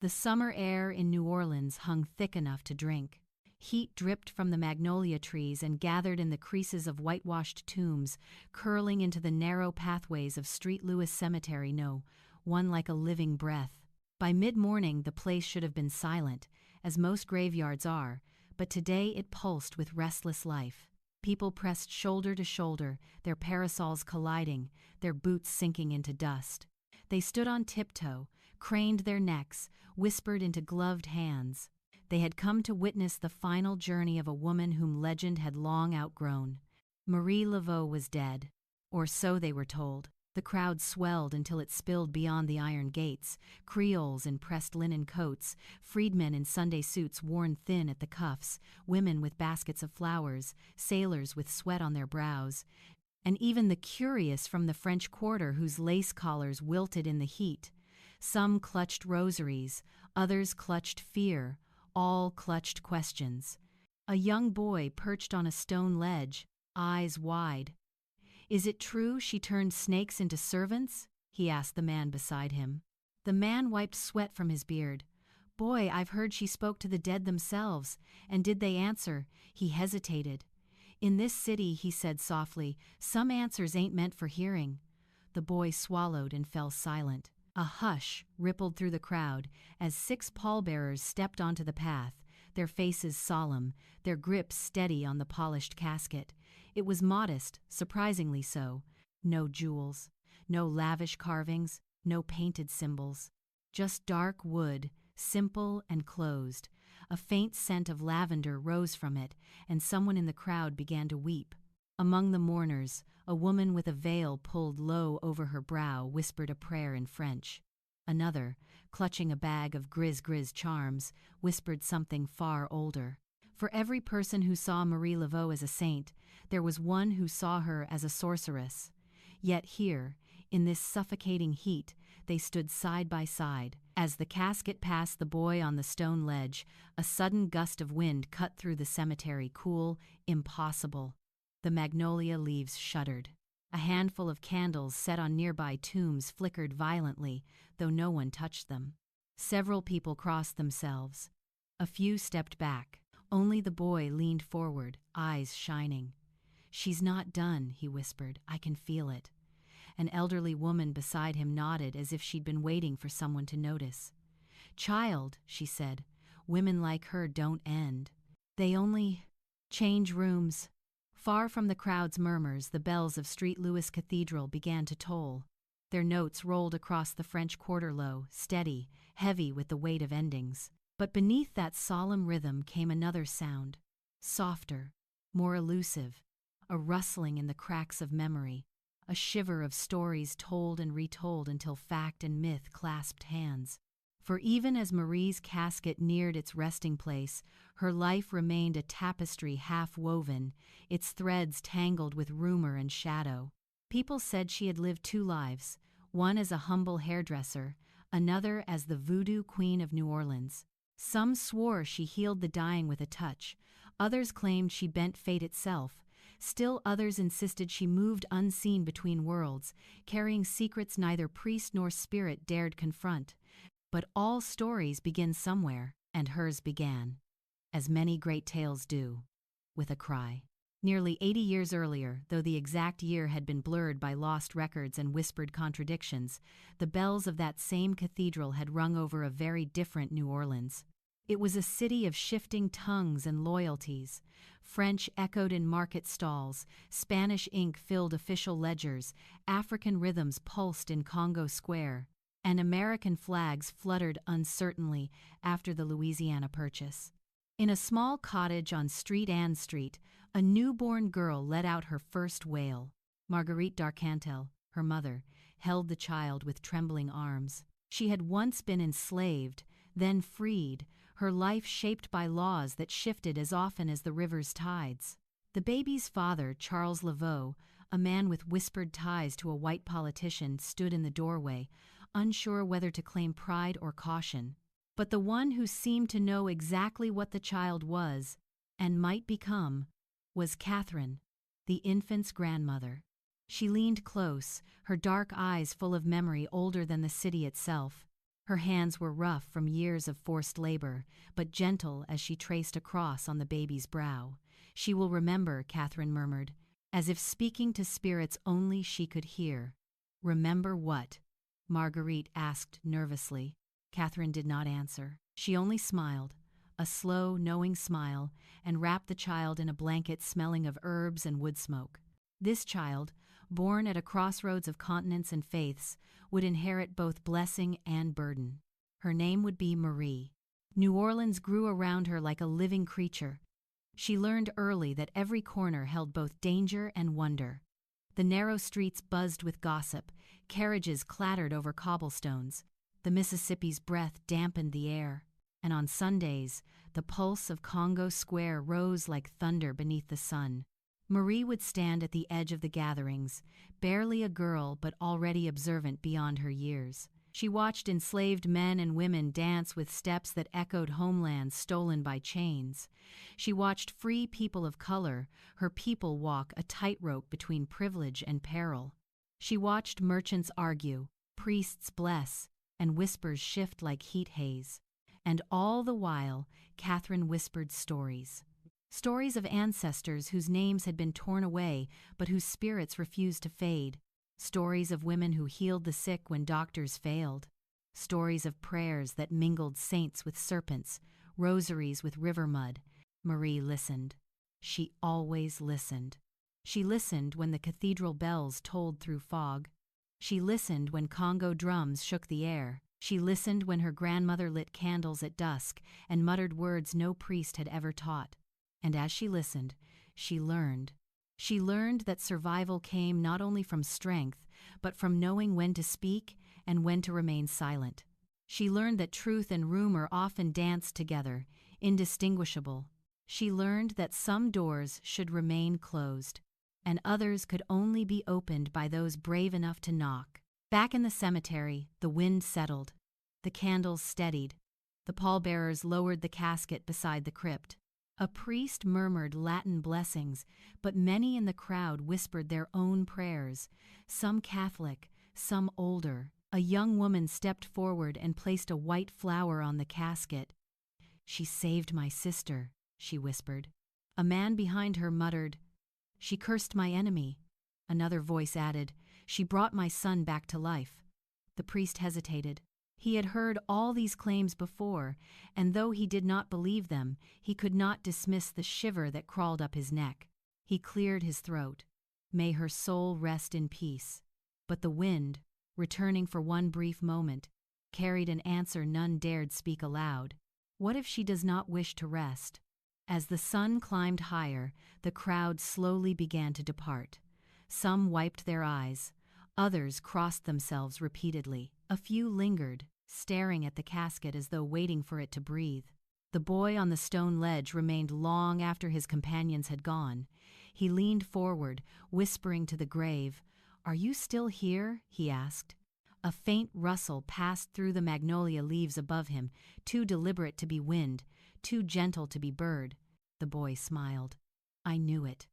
The summer air in New Orleans hung thick enough to drink. Heat dripped from the magnolia trees and gathered in the creases of whitewashed tombs, curling into the narrow pathways of St. Louis Cemetery, one like a living breath. By mid-morning the place should have been silent, as most graveyards are, but today it pulsed with restless life. People pressed shoulder to shoulder, their parasols colliding, their boots sinking into dust. They stood on tiptoe, craned their necks, whispered into gloved hands. They had come to witness the final journey of a woman whom legend had long outgrown. Marie Laveau was dead. Or so they were told. The crowd swelled until it spilled beyond the iron gates, Creoles in pressed linen coats, freedmen in Sunday suits worn thin at the cuffs, women with baskets of flowers, sailors with sweat on their brows, and even the curious from the French Quarter whose lace collars wilted in the heat. Some clutched rosaries, others clutched fear, all clutched questions. A young boy perched on a stone ledge, eyes wide. "Is it true she turned snakes into servants?" he asked the man beside him. The man wiped sweat from his beard. "Boy, I've heard she spoke to the dead themselves. And did they answer?" He hesitated. "In this city," he said softly, "some answers ain't meant for hearing." The boy swallowed and fell silent. A hush rippled through the crowd as 6 pallbearers stepped onto the path, their faces solemn, their grips steady on the polished casket. It was modest, surprisingly so. No jewels, no lavish carvings, no painted symbols. Just dark wood, simple and closed. A faint scent of lavender rose from it, and someone in the crowd began to weep. Among the mourners, a woman with a veil pulled low over her brow whispered a prayer in French. Another, clutching a bag of gris-gris charms, whispered something far older. For every person who saw Marie Laveau as a saint, there was one who saw her as a sorceress. Yet here, in this suffocating heat, they stood side by side. As the casket passed the boy on the stone ledge, a sudden gust of wind cut through the cemetery, cool, impossible. The magnolia leaves shuddered. A handful of candles set on nearby tombs flickered violently, though no one touched them. Several people crossed themselves. A few stepped back. Only the boy leaned forward, eyes shining. "She's not done," he whispered. "I can feel it." An elderly woman beside him nodded as if she'd been waiting for someone to notice. "Child," she said, "women like her don't end. They only change rooms." Far from the crowd's murmurs, the bells of St. Louis Cathedral began to toll. Their notes rolled across the French Quarter low, steady, heavy with the weight of endings. But beneath that solemn rhythm came another sound, softer, more elusive, a rustling in the cracks of memory, a shiver of stories told and retold until fact and myth clasped hands. For even as Marie's casket neared its resting place, her life remained a tapestry half-woven, its threads tangled with rumor and shadow. People said she had lived 2 lives, one as a humble hairdresser, another as the Voodoo Queen of New Orleans. Some swore she healed the dying with a touch, others claimed she bent fate itself, still others insisted she moved unseen between worlds, carrying secrets neither priest nor spirit dared confront. But all stories begin somewhere, and hers began, as many great tales do, with a cry. Nearly 80 years earlier, though the exact year had been blurred by lost records and whispered contradictions, the bells of that same cathedral had rung over a very different New Orleans. It was a city of shifting tongues and loyalties. French echoed in market stalls, Spanish ink filled official ledgers, African rhythms pulsed in Congo Square, and American flags fluttered uncertainly after the Louisiana Purchase. In a small cottage on Anne Street, a newborn girl let out her first wail. Marguerite d'Arcantel, her mother, held the child with trembling arms. She had once been enslaved, then freed, her life shaped by laws that shifted as often as the river's tides. The baby's father, Charles Laveau, a man with whispered ties to a white politician, stood in the doorway, unsure whether to claim pride or caution. But the one who seemed to know exactly what the child was, and might become, was Catherine, the infant's grandmother. She leaned close, her dark eyes full of memory older than the city itself. Her hands were rough from years of forced labor, but gentle as she traced a cross on the baby's brow. "She will remember," Catherine murmured, as if speaking to spirits only she could hear. "Remember what?" Marguerite asked nervously. Catherine did not answer. She only smiled, a slow, knowing smile, and wrapped the child in a blanket smelling of herbs and wood smoke. This child, born at a crossroads of continents and faiths, would inherit both blessing and burden. Her name would be Marie. New Orleans grew around her like a living creature. She learned early that every corner held both danger and wonder. The narrow streets buzzed with gossip, carriages clattered over cobblestones, the Mississippi's breath dampened the air, and on Sundays, the pulse of Congo Square rose like thunder beneath the sun. Marie would stand at the edge of the gatherings, barely a girl but already observant beyond her years. She watched enslaved men and women dance with steps that echoed homelands stolen by chains. She watched free people of color, her people, walk a tightrope between privilege and peril. She watched merchants argue, priests bless, and whispers shift like heat haze. And all the while, Catherine whispered stories. Stories of ancestors whose names had been torn away but whose spirits refused to fade. Stories of women who healed the sick when doctors failed. Stories of prayers that mingled saints with serpents, rosaries with river mud. Marie listened. She always listened. She listened when the cathedral bells tolled through fog. She listened when Congo drums shook the air. She listened when her grandmother lit candles at dusk and muttered words no priest had ever taught. And as she listened, she learned. She learned that survival came not only from strength, but from knowing when to speak and when to remain silent. She learned that truth and rumor often danced together, indistinguishable. She learned that some doors should remain closed, and others could only be opened by those brave enough to knock. Back in the cemetery, the wind settled. The candles steadied. The pallbearers lowered the casket beside the crypt. A priest murmured Latin blessings, but many in the crowd whispered their own prayers, some Catholic, some older. A young woman stepped forward and placed a white flower on the casket. "She saved my sister," she whispered. A man behind her muttered, "She cursed my enemy." Another voice added, "She brought my son back to life." The priest hesitated. He had heard all these claims before, and though he did not believe them, he could not dismiss the shiver that crawled up his neck. He cleared his throat. "May her soul rest in peace." But the wind, returning for one brief moment, carried an answer none dared speak aloud. "What if she does not wish to rest?" As the sun climbed higher, the crowd slowly began to depart. Some wiped their eyes. Others crossed themselves repeatedly. A few lingered, staring at the casket as though waiting for it to breathe. The boy on the stone ledge remained long after his companions had gone. He leaned forward, whispering to the grave. "Are you still here?" he asked. A faint rustle passed through the magnolia leaves above him, too deliberate to be wind, too gentle to be bird. The boy smiled. "I knew it.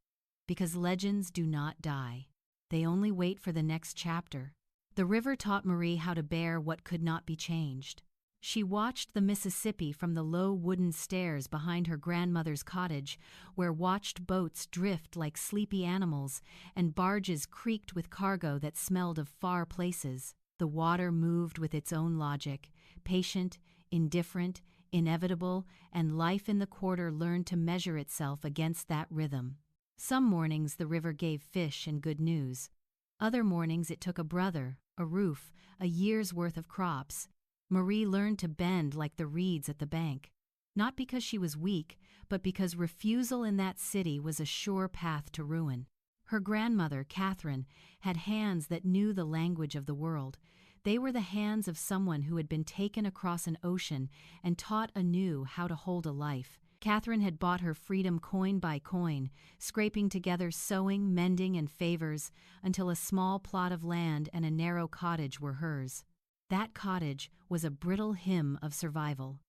Because legends do not die. They only wait for the next chapter." The river taught Marie how to bear what could not be changed. She watched the Mississippi from the low wooden stairs behind her grandmother's cottage, where watched boats drift like sleepy animals and barges creaked with cargo that smelled of far places. The water moved with its own logic, patient, indifferent, inevitable, and life in the quarter learned to measure itself against that rhythm. Some mornings the river gave fish and good news. Other mornings it took a brother, a roof, a year's worth of crops. Marie learned to bend like the reeds at the bank, not because she was weak, but because refusal in that city was a sure path to ruin. Her grandmother, Catherine, had hands that knew the language of the world. They were the hands of someone who had been taken across an ocean and taught anew how to hold a life. Catherine had bought her freedom coin by coin, scraping together sewing, mending, and favors until a small plot of land and a narrow cottage were hers. That cottage was a brittle hymn of survival.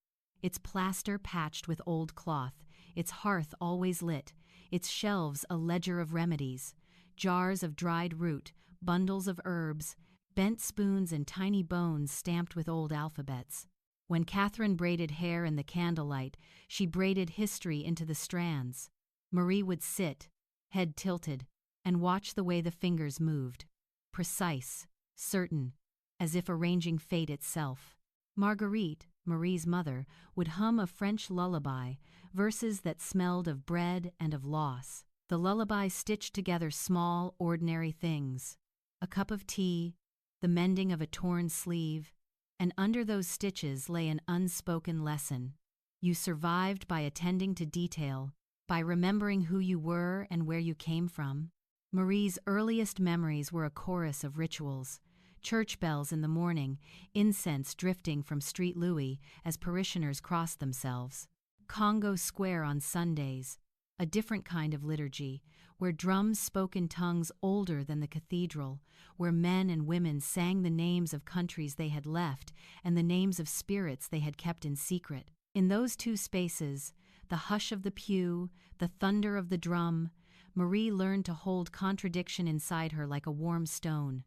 Its plaster patched with old cloth, its hearth always lit, its shelves a ledger of remedies, jars of dried root, bundles of herbs, bent spoons and tiny bones stamped with old alphabets. When Catherine braided hair in the candlelight, she braided history into the strands. Marie would sit, head tilted, and watch the way the fingers moved. Precise, certain, as if arranging fate itself. Marguerite, Marie's mother, would hum a French lullaby, verses that smelled of bread and of loss. The lullaby stitched together small, ordinary things. A cup of tea, the mending of a torn sleeve, and under those stitches lay an unspoken lesson. You survived by attending to detail, by remembering who you were and where you came from. Marie's earliest memories were a chorus of rituals. Church bells in the morning, incense drifting from Street Louis as parishioners crossed themselves. Congo Square on Sundays, a different kind of liturgy, where drums spoke in tongues older than the cathedral, where men and women sang the names of countries they had left and the names of spirits they had kept in secret. In those two spaces, the hush of the pew, the thunder of the drum, Marie learned to hold contradiction inside her like a warm stone.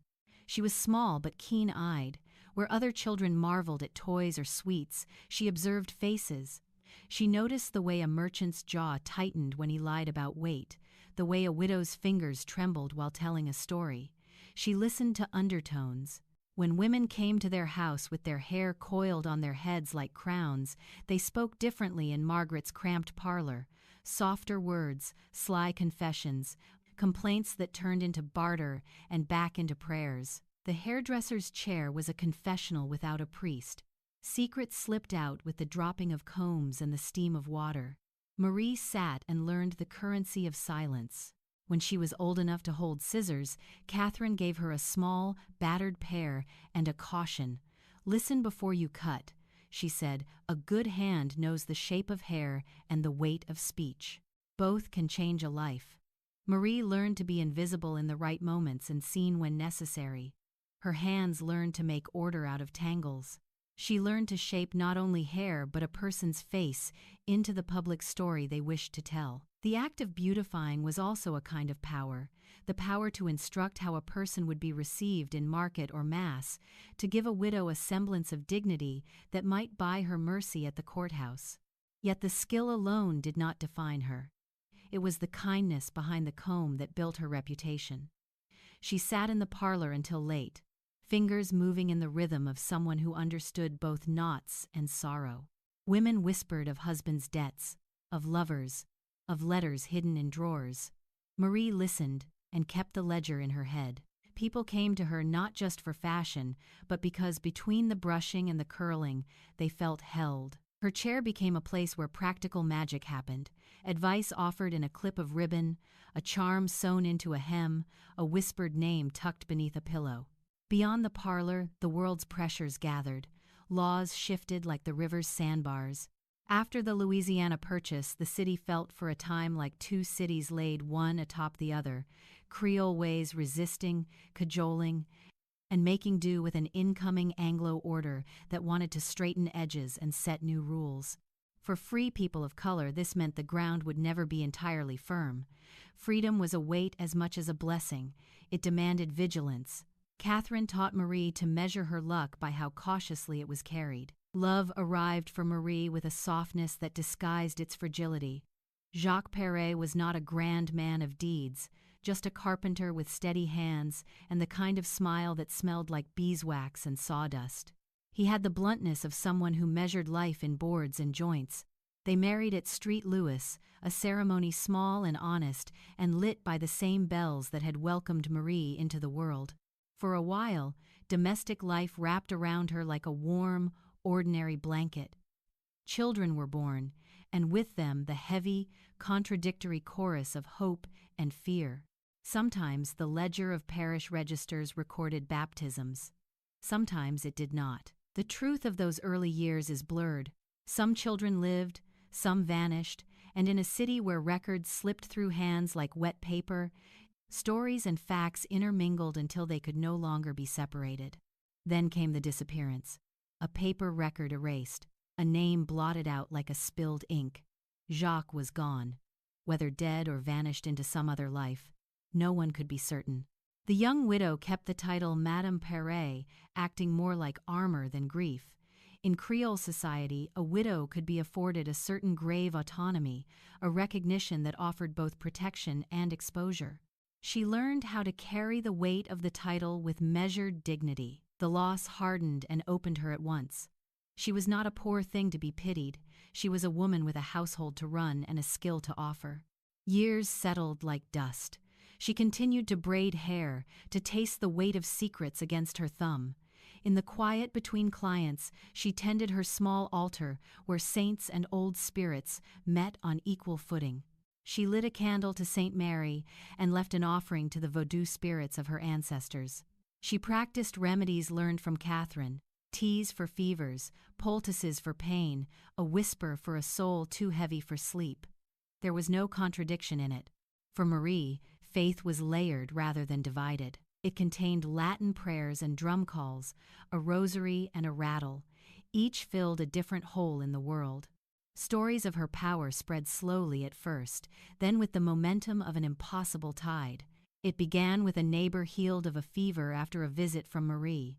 She was small but keen-eyed. Where other children marveled at toys or sweets, she observed faces. She noticed the way a merchant's jaw tightened when he lied about weight, the way a widow's fingers trembled while telling a story. She listened to undertones. When women came to their house with their hair coiled on their heads like crowns, they spoke differently in Margaret's cramped parlor. Softer words, sly confessions, complaints that turned into barter and back into prayers. The hairdresser's chair was a confessional without a priest. Secrets slipped out with the dropping of combs and the steam of water. Marie sat and learned the currency of silence. When she was old enough to hold scissors, Catherine gave her a small, battered pair and a caution. "Listen before you cut," she said. "A good hand knows the shape of hair and the weight of speech. Both can change a life." Marie learned to be invisible in the right moments and seen when necessary. Her hands learned to make order out of tangles. She learned to shape not only hair but a person's face into the public story they wished to tell. The act of beautifying was also a kind of power, the power to instruct how a person would be received in market or mass, to give a widow a semblance of dignity that might buy her mercy at the courthouse. Yet the skill alone did not define her. It was the kindness behind the comb that built her reputation. She sat in the parlor until late, fingers moving in the rhythm of someone who understood both knots and sorrow. Women whispered of husbands' debts, of lovers, of letters hidden in drawers. Marie listened and kept the ledger in her head. People came to her not just for fashion, but because between the brushing and the curling, they felt held. Her chair became a place where practical magic happened, advice offered in a clip of ribbon, a charm sewn into a hem, a whispered name tucked beneath a pillow. Beyond the parlor, the world's pressures gathered. Laws shifted like the river's sandbars. After the Louisiana Purchase, the city felt for a time like two cities laid one atop the other, Creole ways resisting, cajoling, and making do with an incoming Anglo order that wanted to straighten edges and set new rules. For free people of color, this meant the ground would never be entirely firm. Freedom was a weight as much as a blessing. It demanded vigilance. Catherine taught Marie to measure her luck by how cautiously it was carried. Love arrived for Marie with a softness that disguised its fragility. Jacques Perret was not a grand man of deeds, just a carpenter with steady hands and the kind of smile that smelled like beeswax and sawdust. He had the bluntness of someone who measured life in boards and joints. They married at Street Louis, a ceremony small and honest and lit by the same bells that had welcomed Marie into the world. For a while, domestic life wrapped around her like a warm, ordinary blanket. Children were born, and with them the heavy, contradictory chorus of hope and fear. Sometimes the ledger of parish registers recorded baptisms. Sometimes it did not. The truth of those early years is blurred. Some children lived, some vanished, and in a city where records slipped through hands like wet paper, stories and facts intermingled until they could no longer be separated. Then came the disappearance. A paper record erased, a name blotted out like a spilled ink. Jacques was gone. Whether dead or vanished into some other life, no one could be certain. The young widow kept the title Madame Perret, acting more like armor than grief. In Creole society, a widow could be afforded a certain grave autonomy, a recognition that offered both protection and exposure. She learned how to carry the weight of the title with measured dignity. The loss hardened and opened her at once. She was not a poor thing to be pitied. She was a woman with a household to run and a skill to offer. Years settled like dust. She continued to braid hair, to taste the weight of secrets against her thumb. In the quiet between clients, she tended her small altar where saints and old spirits met on equal footing. She lit a candle to Saint Mary and left an offering to the Voodoo spirits of her ancestors. She practiced remedies learned from Catherine: teas for fevers, poultices for pain, a whisper for a soul too heavy for sleep. There was no contradiction in it. For Marie, faith was layered rather than divided. It contained Latin prayers and drum calls, a rosary and a rattle. Each filled a different hole in the world. Stories of her power spread slowly at first, then with the momentum of an impossible tide. It began with a neighbor healed of a fever after a visit from Marie.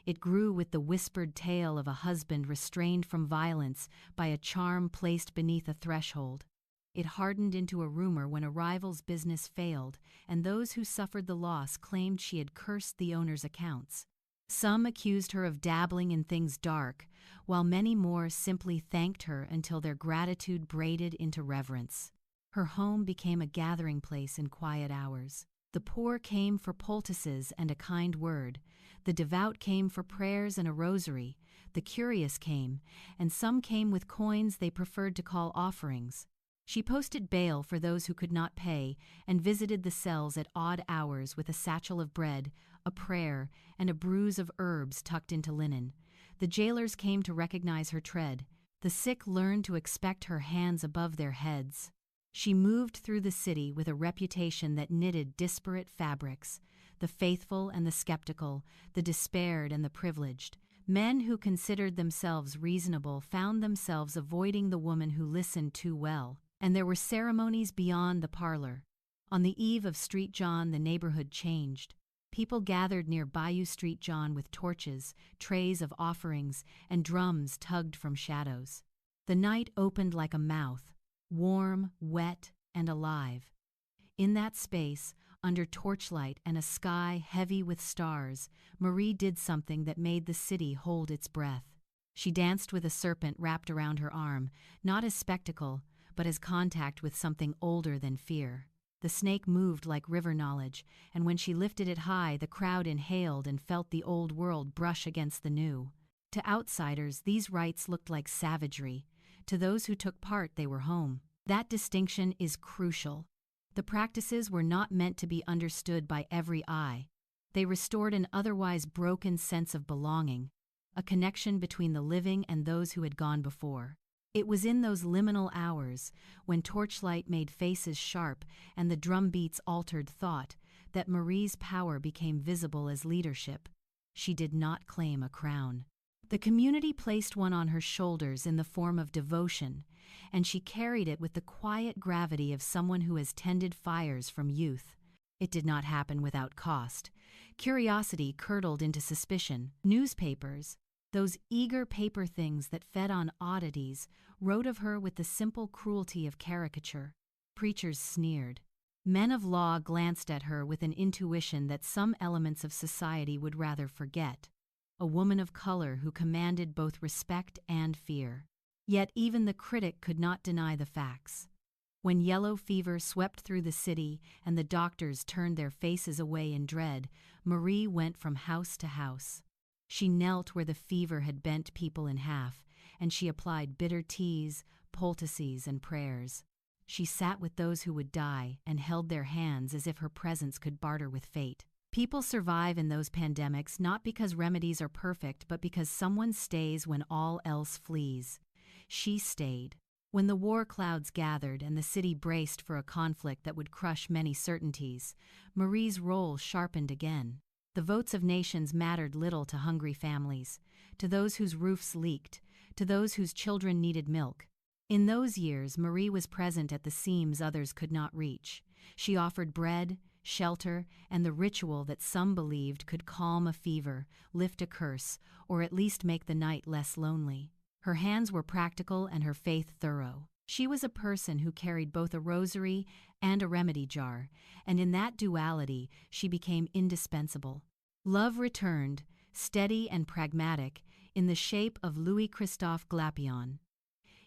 It grew with the whispered tale of a husband restrained from violence by a charm placed beneath a threshold. It hardened into a rumor when a rival's business failed, and those who suffered the loss claimed she had cursed the owner's accounts. Some accused her of dabbling in things dark, while many more simply thanked her until their gratitude braided into reverence. Her home became a gathering place in quiet hours. The poor came for poultices and a kind word. The devout came for prayers and a rosary. The curious came, and some came with coins they preferred to call offerings. She posted bail for those who could not pay and visited the cells at odd hours with a satchel of bread, a prayer, and a bruise of herbs tucked into linen. The jailers came to recognize her tread. The sick learned to expect her hands above their heads. She moved through the city with a reputation that knitted disparate fabrics: the faithful and the skeptical, the despaired and the privileged. Men who considered themselves reasonable found themselves avoiding the woman who listened too well. And there were ceremonies beyond the parlor. On the eve of Street John, the neighborhood changed. People gathered near Bayou Street John with torches, trays of offerings, and drums tugged from shadows. The night opened like a mouth, warm, wet, and alive. In that space, under torchlight and a sky heavy with stars, Marie did something that made the city hold its breath. She danced with a serpent wrapped around her arm, not as spectacle, but as contact with something older than fear. The snake moved like river knowledge, and when she lifted it high, the crowd inhaled and felt the old world brush against the new. To outsiders, these rites looked like savagery. To those who took part, they were home. That distinction is crucial. The practices were not meant to be understood by every eye. They restored an otherwise broken sense of belonging, a connection between the living and those who had gone before. It was in those liminal hours, when torchlight made faces sharp and the drum beats altered thought, that Marie's power became visible as leadership. She did not claim a crown. The community placed one on her shoulders in the form of devotion, and she carried it with the quiet gravity of someone who has tended fires from youth. It did not happen without cost. Curiosity curdled into suspicion. Newspapers, those eager paper things that fed on oddities, wrote of her with the simple cruelty of caricature. Preachers sneered. Men of law glanced at her with an intuition that some elements of society would rather forget. A woman of color who commanded both respect and fear. Yet even the critic could not deny the facts. When yellow fever swept through the city and the doctors turned their faces away in dread, Marie went from house to house. She knelt where the fever had bent people in half, and she applied bitter teas, poultices, and prayers. She sat with those who would die and held their hands as if her presence could barter with fate. People survive in those pandemics not because remedies are perfect, but because someone stays when all else flees. She stayed. When the war clouds gathered and the city braced for a conflict that would crush many certainties, Marie's role sharpened again. The votes of nations mattered little to hungry families, to those whose roofs leaked, to those whose children needed milk. In those years, Marie was present at the seams others could not reach. She offered bread, shelter, and the ritual that some believed could calm a fever, lift a curse, or at least make the night less lonely. Her hands were practical and her faith thorough. She was a person who carried both a rosary and a remedy jar, and in that duality she became indispensable. Love returned, steady and pragmatic, in the shape of Louis-Christophe Glapion.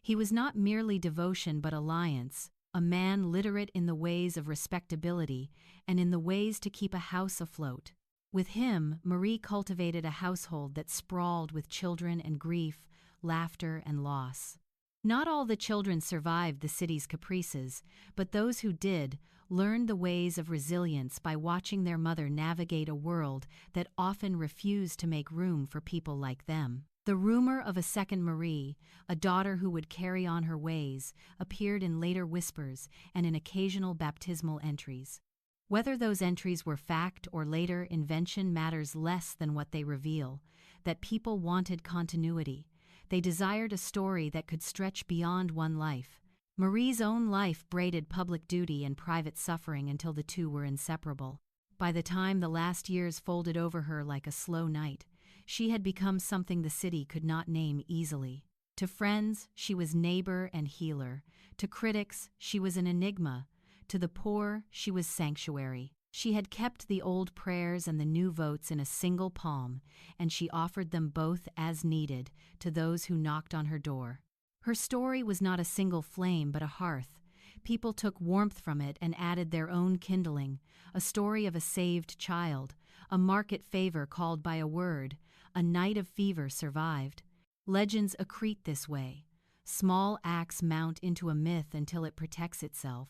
He was not merely devotion but alliance, a man literate in the ways of respectability and in the ways to keep a house afloat. With him, Marie cultivated a household that sprawled with children and grief, laughter and loss. Not all the children survived the city's caprices, but those who did learned the ways of resilience by watching their mother navigate a world that often refused to make room for people like them. The rumor of a second Marie, a daughter who would carry on her ways, appeared in later whispers and in occasional baptismal entries. Whether those entries were fact or later invention matters less than what they reveal, that people wanted continuity. They desired a story that could stretch beyond one life. Marie's own life braided public duty and private suffering until the two were inseparable. By the time the last years folded over her like a slow night, she had become something the city could not name easily. To friends, she was neighbor and healer. To critics, she was an enigma. To the poor, she was sanctuary. She had kept the old prayers and the new votes in a single palm, and she offered them both as needed to those who knocked on her door. Her story was not a single flame but a hearth. People took warmth from it and added their own kindling, a story of a saved child, a market favor called by a word, a night of fever survived. Legends accrete this way. Small acts mount into a myth until it protects itself.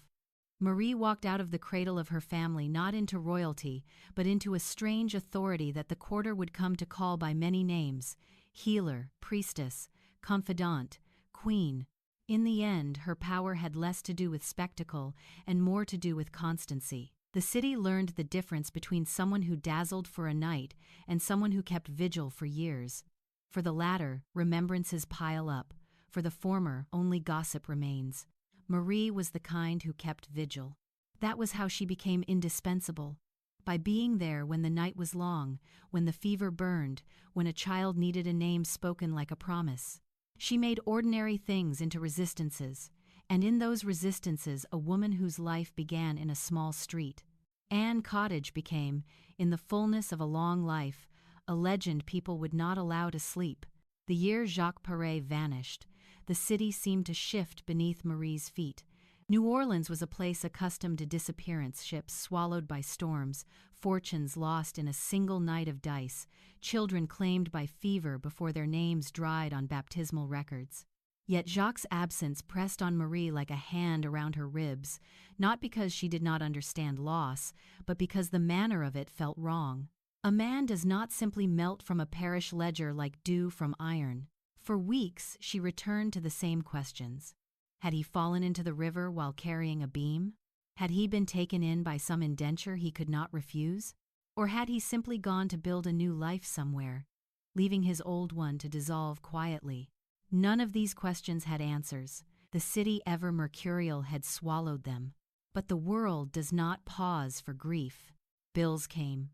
Marie walked out of the cradle of her family not into royalty, but into a strange authority that the quarter would come to call by many names: healer, priestess, confidant, queen. In the end, her power had less to do with spectacle and more to do with constancy. The city learned the difference between someone who dazzled for a night and someone who kept vigil for years. For the latter, remembrances pile up. For the former, only gossip remains. Marie was the kind who kept vigil. That was how she became indispensable. By being there when the night was long, when the fever burned, when a child needed a name spoken like a promise. She made ordinary things into resistances, and in those resistances a woman whose life began in a small street. Anne Cottage became, in the fullness of a long life, a legend people would not allow to sleep. The year Jacques Paret vanished, the city seemed to shift beneath Marie's feet. New Orleans was a place accustomed to disappearance, ships swallowed by storms, fortunes lost in a single night of dice, children claimed by fever before their names dried on baptismal records. Yet Jacques' absence pressed on Marie like a hand around her ribs, not because she did not understand loss, but because the manner of it felt wrong. A man does not simply melt from a parish ledger like dew from iron. For weeks she returned to the same questions. Had he fallen into the river while carrying a beam? Had he been taken in by some indenture he could not refuse? Or had he simply gone to build a new life somewhere, leaving his old one to dissolve quietly? None of these questions had answers. The city ever mercurial had swallowed them. But the world does not pause for grief. Bills came.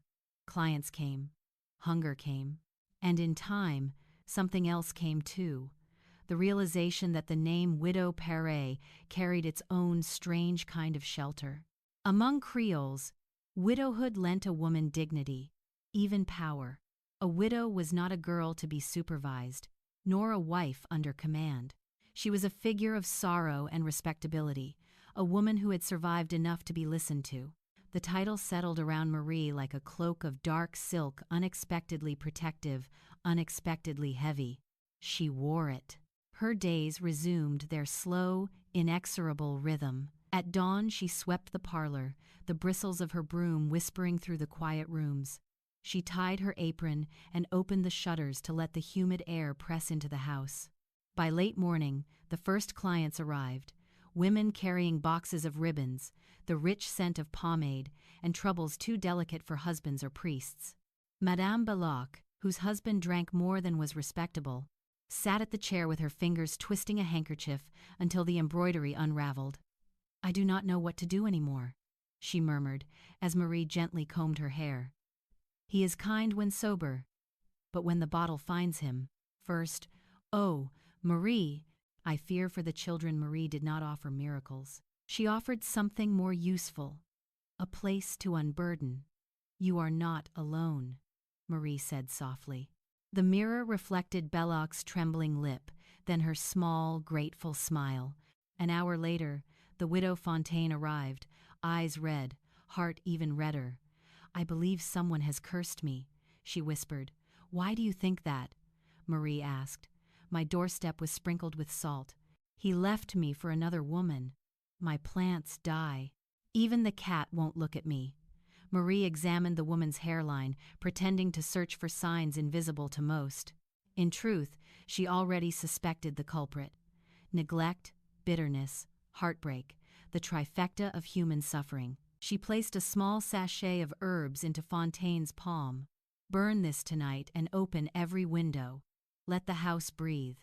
Clients came. Hunger came. And in time, something else came too. The realization that the name Widow Paret carried its own strange kind of shelter. Among Creoles, widowhood lent a woman dignity, even power. A widow was not a girl to be supervised, nor a wife under command. She was a figure of sorrow and respectability, a woman who had survived enough to be listened to. The title settled around Marie like a cloak of dark silk, unexpectedly protective, unexpectedly heavy. She wore it. Her days resumed their slow, inexorable rhythm. At dawn she swept the parlor, the bristles of her broom whispering through the quiet rooms. She tied her apron and opened the shutters to let the humid air press into the house. By late morning, the first clients arrived, women carrying boxes of ribbons, the rich scent of pomade, and troubles too delicate for husbands or priests. Madame Belloc, whose husband drank more than was respectable, sat at the chair with her fingers twisting a handkerchief until the embroidery unraveled. "I do not know what to do anymore," she murmured, as Marie gently combed her hair. "He is kind when sober, but when the bottle finds him, first, oh, Marie!" I fear for the children. Marie did not offer miracles. She offered something more useful, a place to unburden. "You are not alone," Marie said softly. The mirror reflected Belloc's trembling lip, then her small, grateful smile. An hour later, the widow Fontaine arrived, eyes red, heart even redder. "I believe someone has cursed me," she whispered. "Why do you think that?" Marie asked. "My doorstep was sprinkled with salt. He left me for another woman. My plants die. Even the cat won't look at me." Marie examined the woman's hairline, pretending to search for signs invisible to most. In truth, she already suspected the culprit. Neglect, bitterness, heartbreak, the trifecta of human suffering. She placed a small sachet of herbs into Fontaine's palm. "Burn this tonight and open every window. Let the house breathe.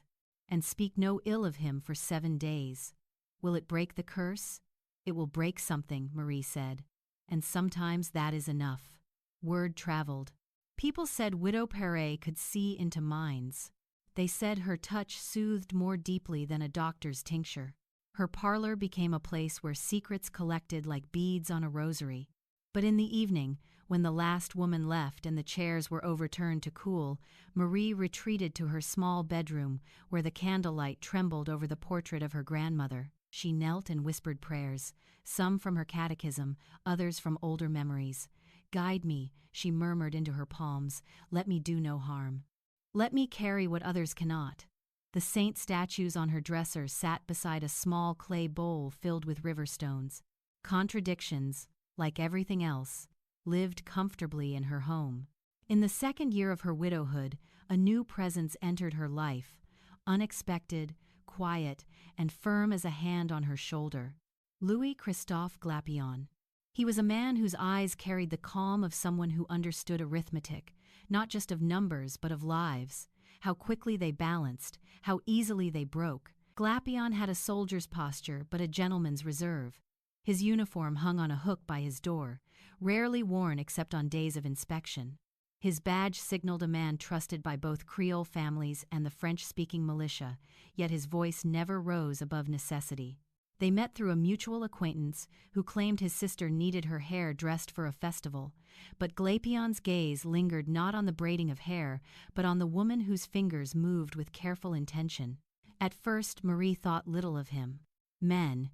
And speak no ill of him for 7 days. Will it break the curse?" "It will break something," Marie said. "And sometimes that is enough." Word traveled. People said Widow Perret could see into minds. They said her touch soothed more deeply than a doctor's tincture. Her parlor became a place where secrets collected like beads on a rosary. But in the evening, when the last woman left and the chairs were overturned to cool, Marie retreated to her small bedroom where the candlelight trembled over the portrait of her grandmother. She knelt and whispered prayers, some from her catechism, others from older memories. "Guide me," she murmured into her palms. "Let me do no harm. Let me carry what others cannot." The saint statues on her dresser sat beside a small clay bowl filled with river stones. Contradictions, like everything else, lived comfortably in her home. In the 2nd year of her widowhood, a new presence entered her life, unexpected, quiet, and firm as a hand on her shoulder. Louis Christophe Glapion. He was a man whose eyes carried the calm of someone who understood arithmetic, not just of numbers but of lives, how quickly they balanced, how easily they broke. Glapion had a soldier's posture but a gentleman's reserve. His uniform hung on a hook by his door, rarely worn except on days of inspection. His badge signaled a man trusted by both Creole families and the French-speaking militia, yet his voice never rose above necessity. They met through a mutual acquaintance who claimed his sister needed her hair dressed for a festival, but Glapion's gaze lingered not on the braiding of hair, but on the woman whose fingers moved with careful intention. At first, Marie thought little of him. Men,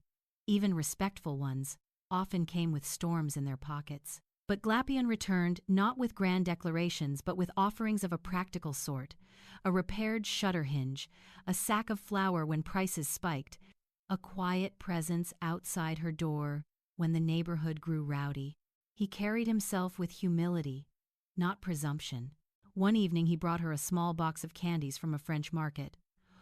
even respectful ones, often came with storms in their pockets. But Glapion returned not with grand declarations but with offerings of a practical sort, a repaired shutter hinge, a sack of flour when prices spiked, a quiet presence outside her door when the neighborhood grew rowdy. He carried himself with humility, not presumption. One evening he brought her a small box of candies from a French market.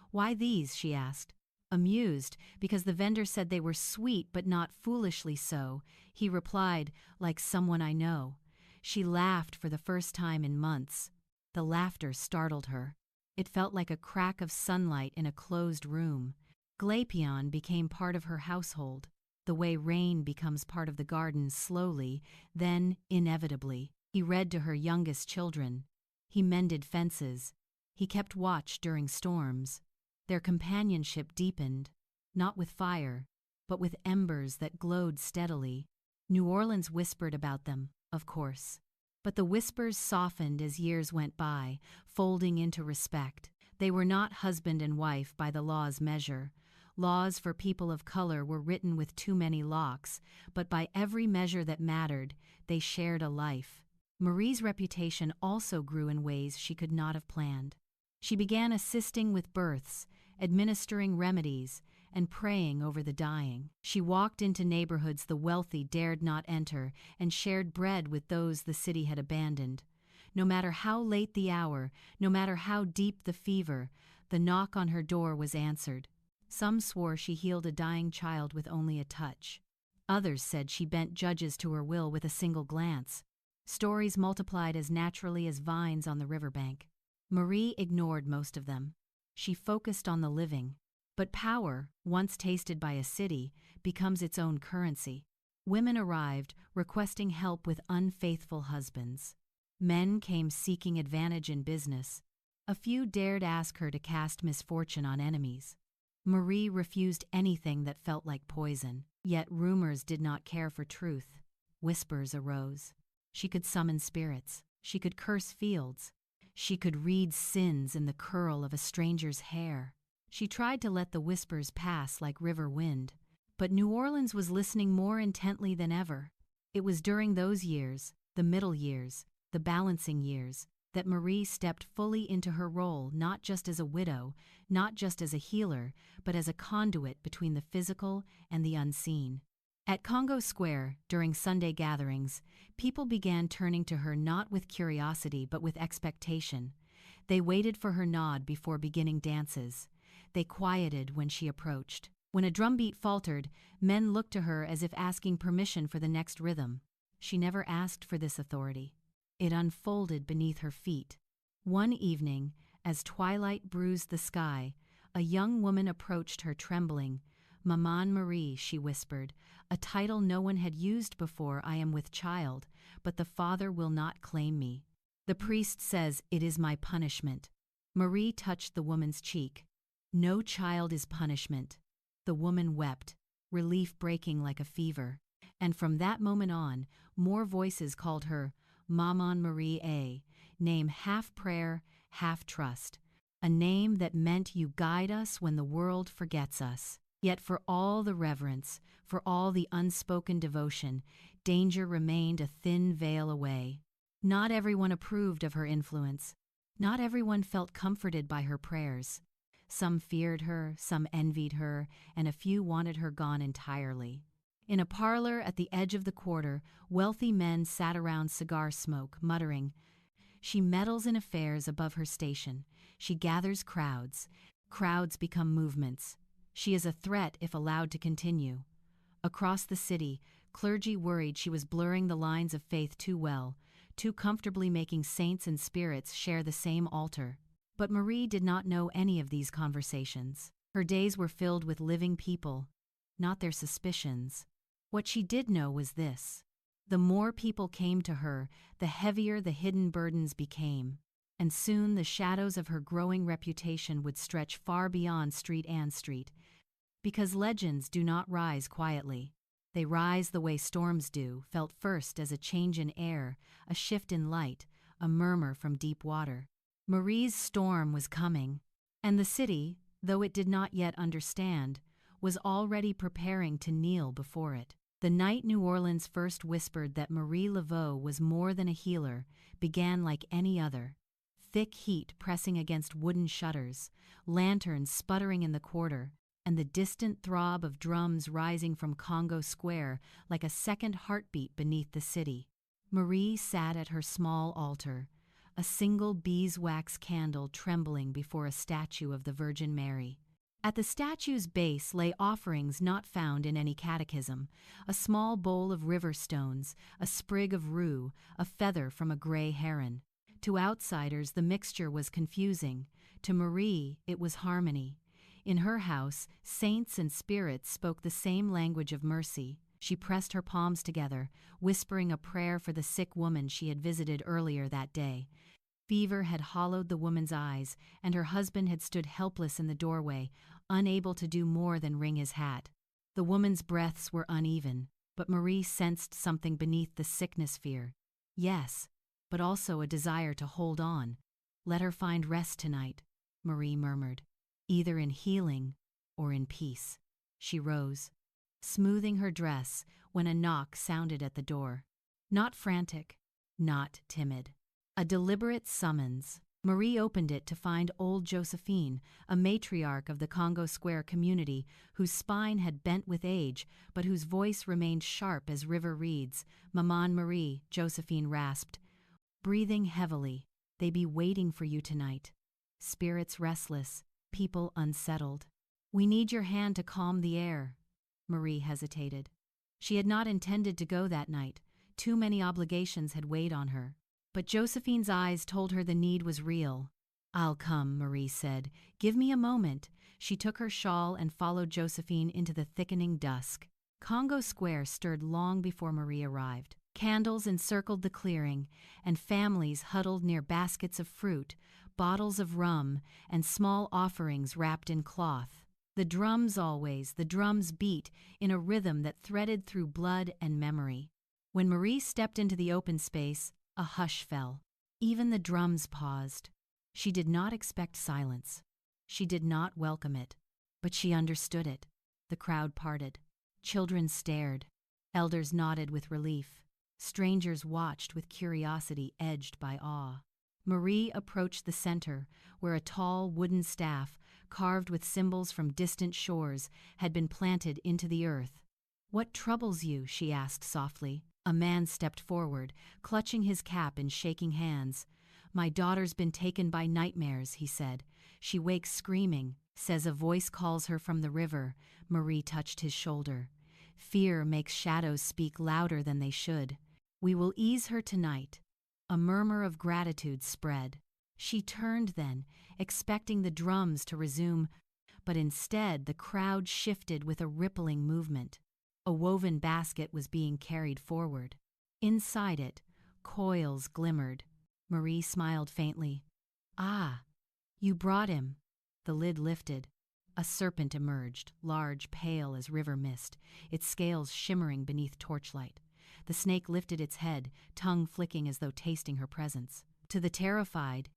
"Why these?" she asked. Amused, because the vendor said they were sweet but not foolishly so, he replied, "Like someone I know." She laughed for the first time in months. The laughter startled her. It felt like a crack of sunlight in a closed room. Glapion became part of her household, the way rain becomes part of the garden slowly, then inevitably. He read to her youngest children. He mended fences. He kept watch during storms. Their companionship deepened, not with fire, but with embers that glowed steadily. New Orleans whispered about them, of course. But the whispers softened as years went by, folding into respect. They were not husband and wife by the law's measure. Laws for people of color were written with too many locks, but by every measure that mattered, they shared a life. Marie's reputation also grew in ways she could not have planned. She began assisting with births, administering remedies, and praying over the dying. She walked into neighborhoods the wealthy dared not enter and shared bread with those the city had abandoned. No matter how late the hour, no matter how deep the fever, the knock on her door was answered. Some swore she healed a dying child with only a touch. Others said she bent judges to her will with a single glance. Stories multiplied as naturally as vines on the riverbank. Marie ignored most of them. She focused on the living. But power, once tasted by a city, becomes its own currency. Women arrived, requesting help with unfaithful husbands. Men came seeking advantage in business. A few dared ask her to cast misfortune on enemies. Marie refused anything that felt like poison, yet rumors did not care for truth. Whispers arose. She could summon spirits. She could curse fields. She could read sins in the curl of a stranger's hair. She tried to let the whispers pass like river wind, but New Orleans was listening more intently than ever. It was during those years, the middle years, the balancing years, that Marie stepped fully into her role, not just as a widow, not just as a healer, but as a conduit between the physical and the unseen. At Congo Square, during Sunday gatherings, people began turning to her not with curiosity but with expectation. They waited for her nod before beginning dances. They quieted when she approached. When a drumbeat faltered, men looked to her as if asking permission for the next rhythm. She never asked for this authority. It unfolded beneath her feet. One evening, as twilight bruised the sky, a young woman approached her trembling. "Maman Marie," she whispered, "a title no one had used before. I am with child, but the father will not claim me. The priest says it is my punishment." Marie touched the woman's cheek. "No child is punishment." The woman wept, relief breaking like a fever. And from that moment on, more voices called her Maman Marie, a name half prayer, half trust. A name that meant you guide us when the world forgets us. Yet for all the reverence, for all the unspoken devotion, danger remained a thin veil away. Not everyone approved of her influence. Not everyone felt comforted by her prayers. Some feared her, some envied her, and a few wanted her gone entirely. In a parlor at the edge of the quarter, wealthy men sat around cigar smoke, muttering, "She meddles in affairs above her station. She gathers crowds. Crowds become movements. She is a threat if allowed to continue." Across the city, clergy worried she was blurring the lines of faith too well, too comfortably making saints and spirits share the same altar. But Marie did not know any of these conversations. Her days were filled with living people, not their suspicions. What she did know was this: the more people came to her, the heavier the hidden burdens became. And soon the shadows of her growing reputation would stretch far beyond Street and Street. Because legends do not rise quietly. They rise the way storms do, felt first as a change in air, a shift in light, a murmur from deep water. Marie's storm was coming, and the city, though it did not yet understand, was already preparing to kneel before it. The night New Orleans first whispered that Marie Laveau was more than a healer began like any other. Thick heat pressing against wooden shutters, lanterns sputtering in the quarter, and the distant throb of drums rising from Congo Square like a second heartbeat beneath the city. Marie sat at her small altar, a single beeswax candle trembling before a statue of the Virgin Mary. At the statue's base lay offerings not found in any catechism: a small bowl of river stones, a sprig of rue, a feather from a gray heron. To outsiders, the mixture was confusing. To Marie, it was harmony. In her house, saints and spirits spoke the same language of mercy. She pressed her palms together, whispering a prayer for the sick woman she had visited earlier that day. Fever had hollowed the woman's eyes, and her husband had stood helpless in the doorway, unable to do more than wring his hat. The woman's breaths were uneven, but Marie sensed something beneath the sickness: fear. Yes, but also a desire to hold on. "Let her find rest tonight," Marie murmured, "either in healing or in peace." She rose, smoothing her dress, when a knock sounded at the door. Not frantic, not timid. A deliberate summons. Marie opened it to find old Josephine, a matriarch of the Congo Square community, whose spine had bent with age, but whose voice remained sharp as river reeds. "Maman Marie," Josephine rasped, breathing heavily, "they be waiting for you tonight. Spirits restless, people unsettled. We need your hand to calm the air." Marie hesitated. She had not intended to go that night. Too many obligations had weighed on her. But Josephine's eyes told her the need was real. "I'll come," Marie said. "Give me a moment." She took her shawl and followed Josephine into the thickening dusk. Congo Square stirred long before Marie arrived. Candles encircled the clearing, and families huddled near baskets of fruit, bottles of rum, and small offerings wrapped in cloth. The drums beat in a rhythm that threaded through blood and memory. When Marie stepped into the open space, a hush fell. Even the drums paused. She did not expect silence. She did not welcome it, but she understood it. The crowd parted. Children stared. Elders nodded with relief. Strangers watched with curiosity edged by awe. Marie approached the center, where a tall wooden staff, carved with symbols from distant shores, had been planted into the earth. "What troubles you?" she asked softly. A man stepped forward, clutching his cap and shaking hands. "My daughter's been taken by nightmares," he said. "She wakes screaming, says a voice calls her from the river." Marie touched his shoulder. "Fear makes shadows speak louder than they should. We will ease her tonight." A murmur of gratitude spread. She turned then, expecting the drums to resume, but instead the crowd shifted with a rippling movement. A woven basket was being carried forward. Inside it, coils glimmered. Marie smiled faintly. "Ah, you brought him." The lid lifted. A serpent emerged, large, pale as river mist, its scales shimmering beneath torchlight. The snake lifted its head, tongue flicking as though tasting her presence. To the terrified,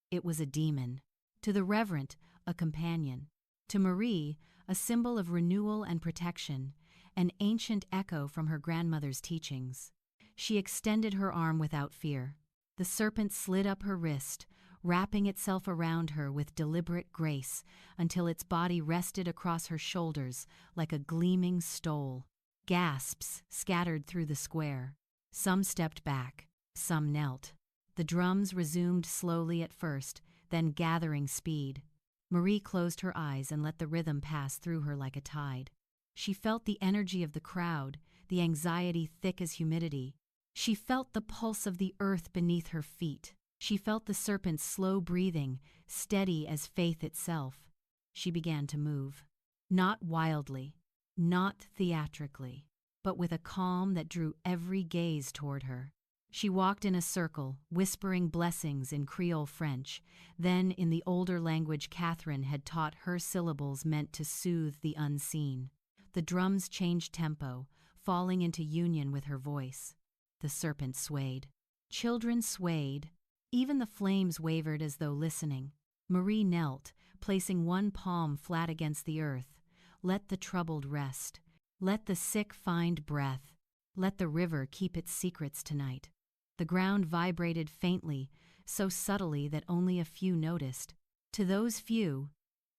it was a demon. To the reverent, a companion. To Marie, a symbol of renewal and protection, an ancient echo from her grandmother's teachings. She extended her arm without fear. The serpent slid up her wrist, wrapping itself around her with deliberate grace until its body rested across her shoulders like a gleaming stole. Gasps scattered through the square. Some stepped back, some knelt. The drums resumed slowly at first, then gathering speed. Marie closed her eyes and let the rhythm pass through her like a tide. She felt the energy of the crowd, the anxiety thick as humidity. She felt the pulse of the earth beneath her feet. She felt the serpent's slow breathing, steady as faith itself. She began to move. Not wildly, not theatrically, but with a calm that drew every gaze toward her. She walked in a circle, whispering blessings in Creole French, then in the older language Catherine had taught her syllables meant to soothe the unseen. The drums changed tempo, falling into union with her voice. The serpent swayed. Children swayed. Even the flames wavered as though listening. Marie knelt, placing one palm flat against the earth. Let the troubled rest. Let the sick find breath. Let the river keep its secrets tonight. The ground vibrated faintly, so subtly that only a few noticed. To those few,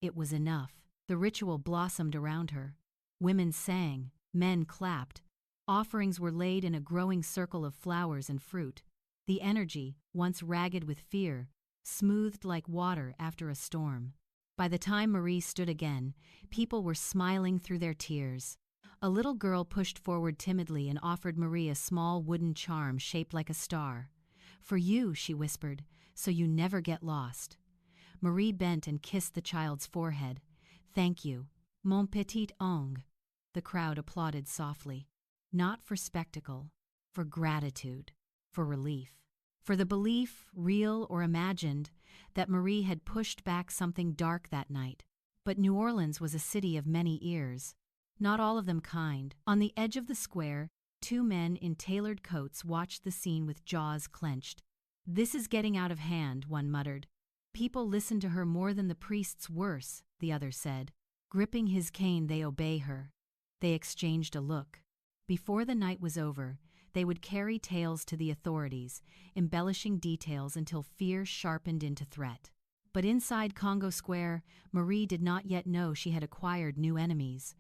it was enough. The ritual blossomed around her. Women sang, men clapped. Offerings were laid in a growing circle of flowers and fruit. The energy, once ragged with fear, smoothed like water after a storm. By the time Marie stood again, people were smiling through their tears. A little girl pushed forward timidly and offered Marie a small wooden charm shaped like a star. "For you," she whispered, "so you never get lost." Marie bent and kissed the child's forehead. "Thank you, mon petit ange." The crowd applauded softly. Not for spectacle, for gratitude, for relief. For the belief, real or imagined, that Marie had pushed back something dark that night. But New Orleans was a city of many ears, not all of them kind. On the edge of the square, two men in tailored coats watched the scene with jaws clenched. "This is getting out of hand," one muttered. "People listen to her more than the priests worse," the other said. Gripping his cane, they obey her. They exchanged a look. Before the night was over, they would carry tales to the authorities, embellishing details until fear sharpened into threat. But inside Congo Square, Marie did not yet know she had acquired new enemies.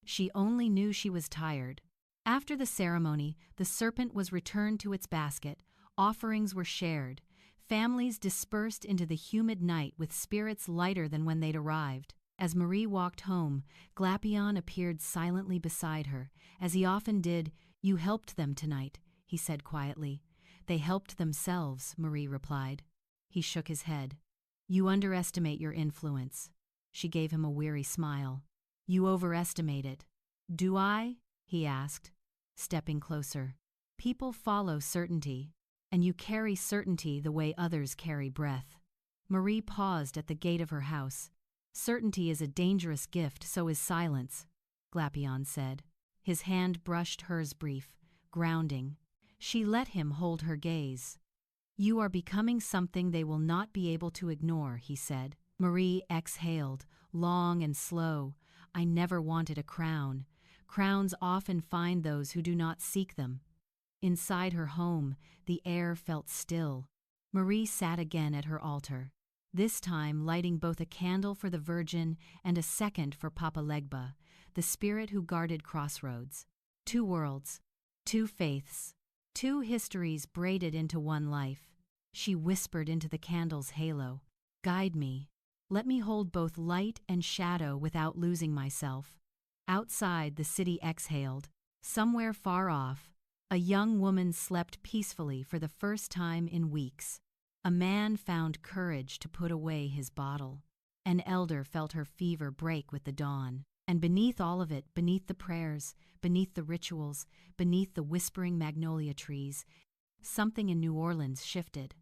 She only knew she was tired. After the ceremony, the serpent was returned to its basket, offerings were shared, families dispersed into the humid night with spirits lighter than when they'd arrived. As Marie walked home, Glapion appeared silently beside her, as he often did. "You helped them tonight," he said quietly. "They helped themselves," Marie replied. He shook his head. "You underestimate your influence." She gave him a weary smile. "You overestimate it." "Do I?" he asked, stepping closer. People follow certainty, and you carry certainty the way others carry breath. Marie paused at the gate of her house. Certainty is a dangerous gift, so is silence, Glapion said. His hand brushed hers brief, grounding. She let him hold her gaze. You are becoming something they will not be able to ignore, he said. Marie exhaled, long and slow. I never wanted a crown. Crowns often find those who do not seek them. Inside her home, the air felt still. Marie sat again at her altar, this time lighting both a candle for the Virgin and a second for Papa Legba, the spirit who guarded Crossroads. 2 worlds, 2 faiths, 2 histories braided into one life. She whispered into the candle's halo, "Guide me. Let me hold both light and shadow without losing myself." Outside, the city exhaled. Somewhere far off, a young woman slept peacefully for the first time in weeks. A man found courage to put away his bottle. An elder felt her fever break with the dawn. And beneath all of it, beneath the prayers, beneath the rituals, beneath the whispering magnolia trees, something in New Orleans shifted.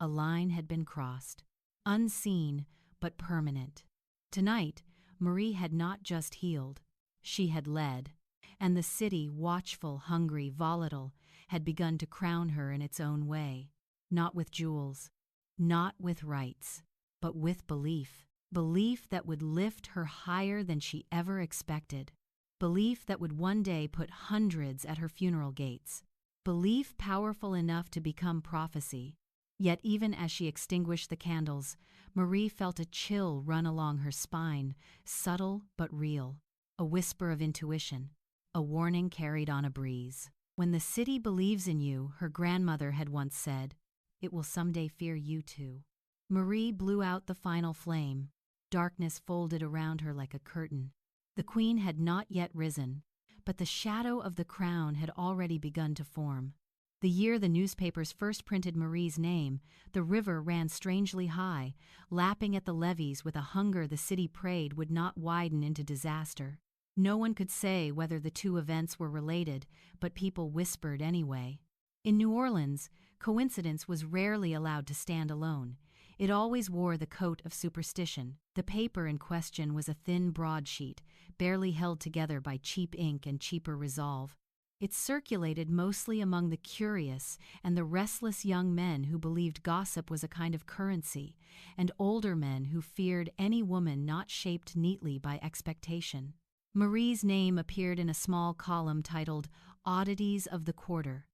A line had been crossed. Unseen, but permanent. Tonight, Marie had not just healed. She had led. And the city, watchful, hungry, volatile, had begun to crown her in its own way. Not with jewels, not with rights, but with belief. Belief that would lift her higher than she ever expected. Belief that would one day put hundreds at her funeral gates. Belief powerful enough to become prophecy. Yet even as she extinguished the candles, Marie felt a chill run along her spine, subtle but real. A whisper of intuition. A warning carried on a breeze. When the city believes in you, her grandmother had once said, it will someday fear you too. Marie blew out the final flame. Darkness folded around her like a curtain. The queen had not yet risen, but the shadow of the crown had already begun to form. The year the newspapers first printed Marie's name, the river ran strangely high, lapping at the levees with a hunger the city prayed would not widen into disaster. No one could say whether the 2 events were related, but people whispered anyway. In New Orleans, coincidence was rarely allowed to stand alone. It always wore the coat of superstition. The paper in question was a thin broadsheet, barely held together by cheap ink and cheaper resolve. It circulated mostly among the curious and the restless young men who believed gossip was a kind of currency, and older men who feared any woman not shaped neatly by expectation. Marie's name appeared in a small column titled Oddities of the Quarter.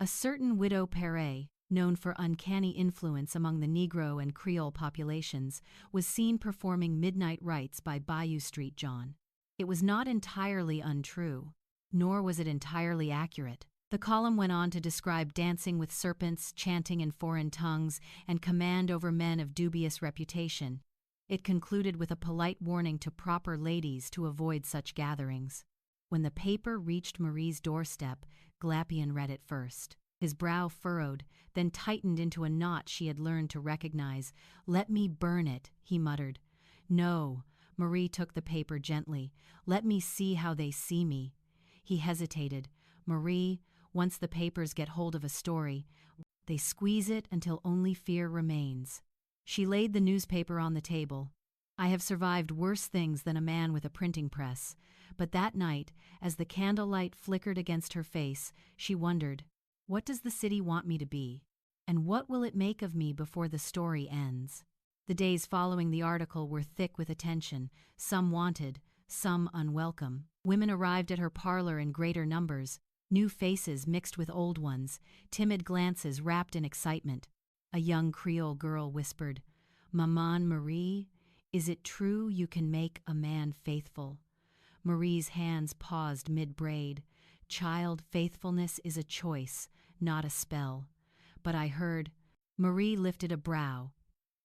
A certain widow Perret, known for uncanny influence among the Negro and Creole populations, was seen performing midnight rites by Bayou Street John. It was not entirely untrue, nor was it entirely accurate. The column went on to describe dancing with serpents, chanting in foreign tongues, and command over men of dubious reputation. It concluded with a polite warning to proper ladies to avoid such gatherings. When the paper reached Marie's doorstep, Glapion read it first. His brow furrowed, then tightened into a knot she had learned to recognize. "Let me burn it," he muttered. "No." Marie took the paper gently. "Let me see how they see me." He hesitated. "Marie, once the papers get hold of a story, they squeeze it until only fear remains." She laid the newspaper on the table. "I have survived worse things than a man with a printing press." But that night, as the candlelight flickered against her face, she wondered, what does the city want me to be? And what will it make of me before the story ends? The days following the article were thick with attention, some wanted, some unwelcome. Women arrived at her parlor in greater numbers, new faces mixed with old ones, timid glances wrapped in excitement. A young Creole girl whispered, "Maman Marie, is it true you can make a man faithful?" Marie's hands paused mid-braid. "Child, faithfulness is a choice, not a spell." "But I heard—" Marie lifted a brow.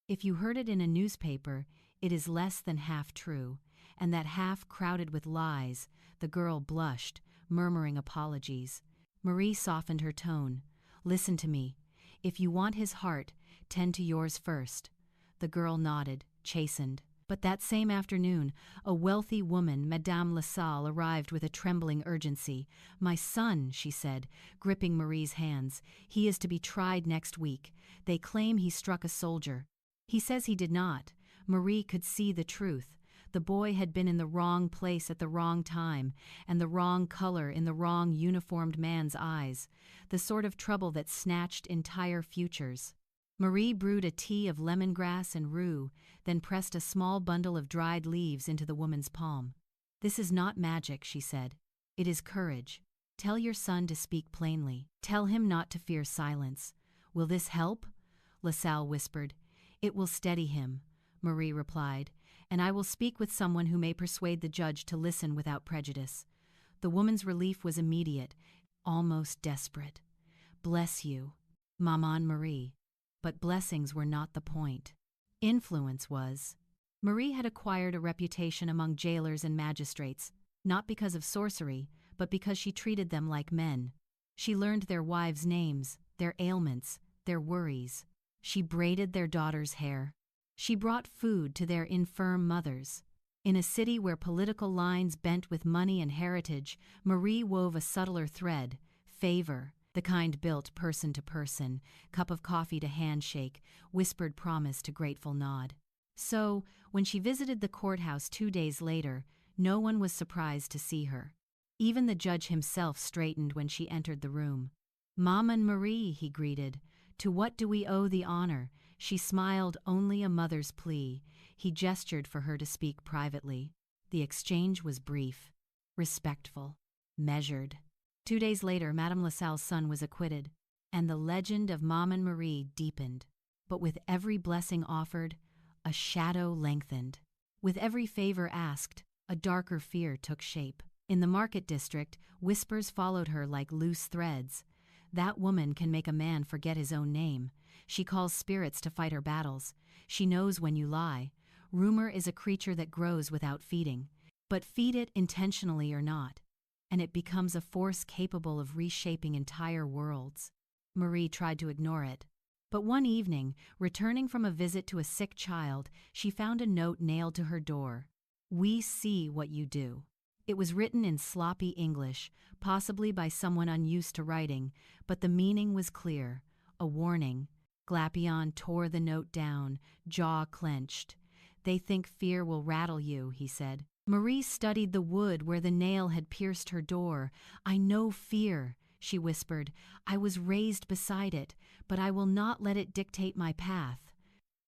"If you heard it in a newspaper, it is less than half true, and that half crowded with lies." The girl blushed, murmuring apologies. Marie softened her tone. "Listen to me. If you want his heart, tend to yours first." The girl nodded, chastened. But that same afternoon, a wealthy woman, Madame Lassalle, arrived with a trembling urgency. "My son," she said, gripping Marie's hands, "he is to be tried next week. They claim he struck a soldier. He says he did not." Marie could see the truth. The boy had been in the wrong place at the wrong time, and the wrong color in the wrong uniformed man's eyes, the sort of trouble that snatched entire futures. Marie brewed a tea of lemongrass and rue, then pressed a small bundle of dried leaves into the woman's palm. "This is not magic," she said. "It is courage. Tell your son to speak plainly. Tell him not to fear silence." "Will this help?" Lassalle whispered. "It will steady him," Marie replied, "and I will speak with someone who may persuade the judge to listen without prejudice." The woman's relief was immediate, almost desperate. "Bless you, Maman Marie." But blessings were not the point. Influence was. Marie had acquired a reputation among jailers and magistrates, not because of sorcery, but because she treated them like men. She learned their wives' names, their ailments, their worries. She braided their daughters' hair. She brought food to their infirm mothers. In a city where political lines bent with money and heritage, Marie wove a subtler thread: favor. The kind built person to person, cup of coffee to handshake, whispered promise to grateful nod. So, when she visited the courthouse 2 days later, no one was surprised to see her. Even the judge himself straightened when she entered the room. "Maman Marie," he greeted. "To what do we owe the honor?" She smiled, only a mother's plea. He gestured for her to speak privately. The exchange was brief, respectful, measured. 2 days later, Madame Lassalle's son was acquitted, and the legend of Maman Marie deepened. But with every blessing offered, a shadow lengthened. With every favor asked, a darker fear took shape. In the market district, whispers followed her like loose threads. "That woman can make a man forget his own name. She calls spirits to fight her battles. She knows when you lie. Rumor is a creature that grows without feeding. But feed it intentionally or not, and it becomes a force capable of reshaping entire worlds." Marie tried to ignore it. But one evening, returning from a visit to a sick child, she found a note nailed to her door. "We see what you do." It was written in sloppy English, possibly by someone unused to writing, but the meaning was clear: a warning. Glapion tore the note down, jaw clenched. "They think fear will rattle you," he said. Marie studied the wood where the nail had pierced her door. "I know fear," she whispered. "I was raised beside it, but I will not let it dictate my path."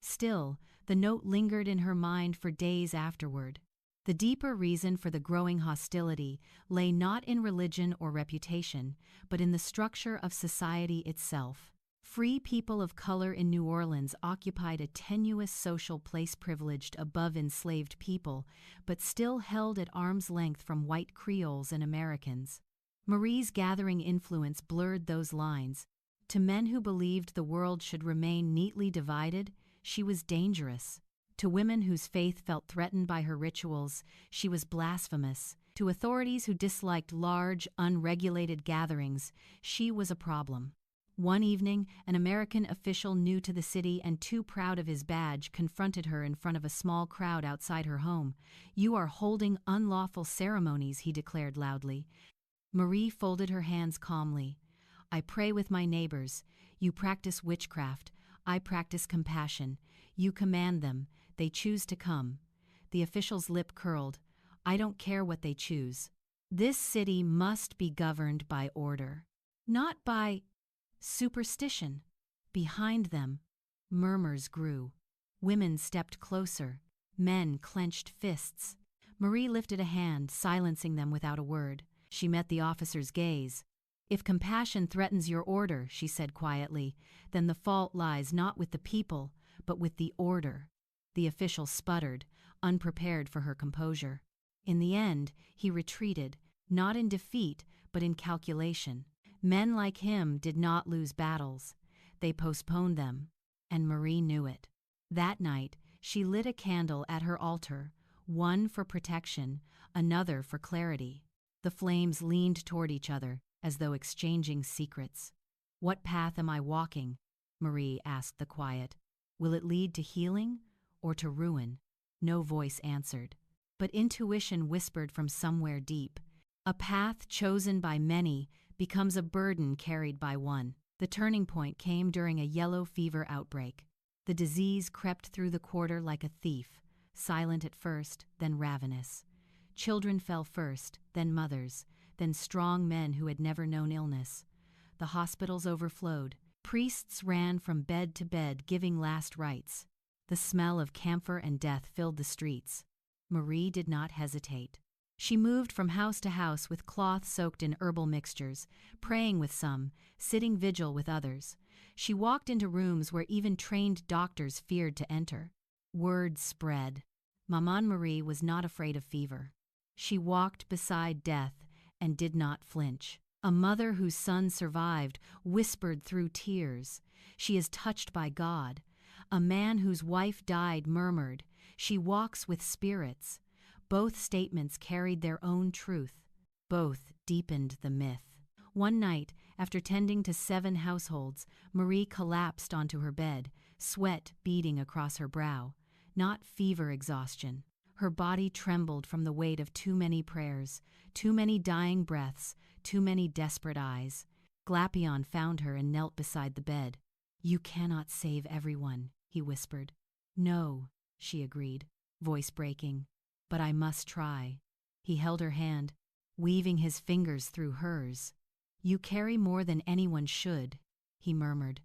Still, the note lingered in her mind for days afterward. The deeper reason for the growing hostility lay not in religion or reputation, but in the structure of society itself. Free people of color in New Orleans occupied a tenuous social place privileged above enslaved people, but still held at arm's length from white Creoles and Americans. Marie's gathering influence blurred those lines. To men who believed the world should remain neatly divided, she was dangerous. To women whose faith felt threatened by her rituals, she was blasphemous. To authorities who disliked large, unregulated gatherings, she was a problem. One evening, an American official new to the city and too proud of his badge confronted her in front of a small crowd outside her home. "You are holding unlawful ceremonies," he declared loudly. Marie folded her hands calmly. "I pray with my neighbors. You practice witchcraft. I practice compassion. You command them. They choose to come." The official's lip curled. "I don't care what they choose. This city must be governed by order, not by superstition." Behind them, murmurs grew. Women stepped closer. Men clenched fists. Marie lifted a hand, silencing them without a word. She met the officer's gaze. "If compassion threatens your order," she said quietly, "then the fault lies not with the people, but with the order." The official sputtered, unprepared for her composure. In the end, he retreated, not in defeat, but in calculation. Men like him did not lose battles. They postponed them, and Marie knew it. That night, she lit a candle at her altar, one for protection, another for clarity. The flames leaned toward each other, as though exchanging secrets. "What path am I walking?" Marie asked the quiet. "Will it lead to healing or to ruin?" No voice answered. But intuition whispered from somewhere deep. A path chosen by many becomes a burden carried by one. The turning point came during a yellow fever outbreak. The disease crept through the quarter like a thief, silent at first, then ravenous. Children fell first, then mothers, then strong men who had never known illness. The hospitals overflowed. Priests ran from bed to bed giving last rites. The smell of camphor and death filled the streets. Marie did not hesitate. She moved from house to house with cloth soaked in herbal mixtures, praying with some, sitting vigil with others. She walked into rooms where even trained doctors feared to enter. Word spread. Maman Marie was not afraid of fever. She walked beside death and did not flinch. A mother whose son survived whispered through tears, "She is touched by God." A man whose wife died murmured, "She walks with spirits." Both statements carried their own truth. Both deepened the myth. One night, after tending to 7 households, Marie collapsed onto her bed, sweat beading across her brow. Not fever exhaustion. Her body trembled from the weight of too many prayers, too many dying breaths, too many desperate eyes. Glapion found her and knelt beside the bed. "You cannot save everyone," he whispered. "No," she agreed, voice breaking. "But I must try." He held her hand, weaving his fingers through hers. "You carry more than anyone should," he murmured.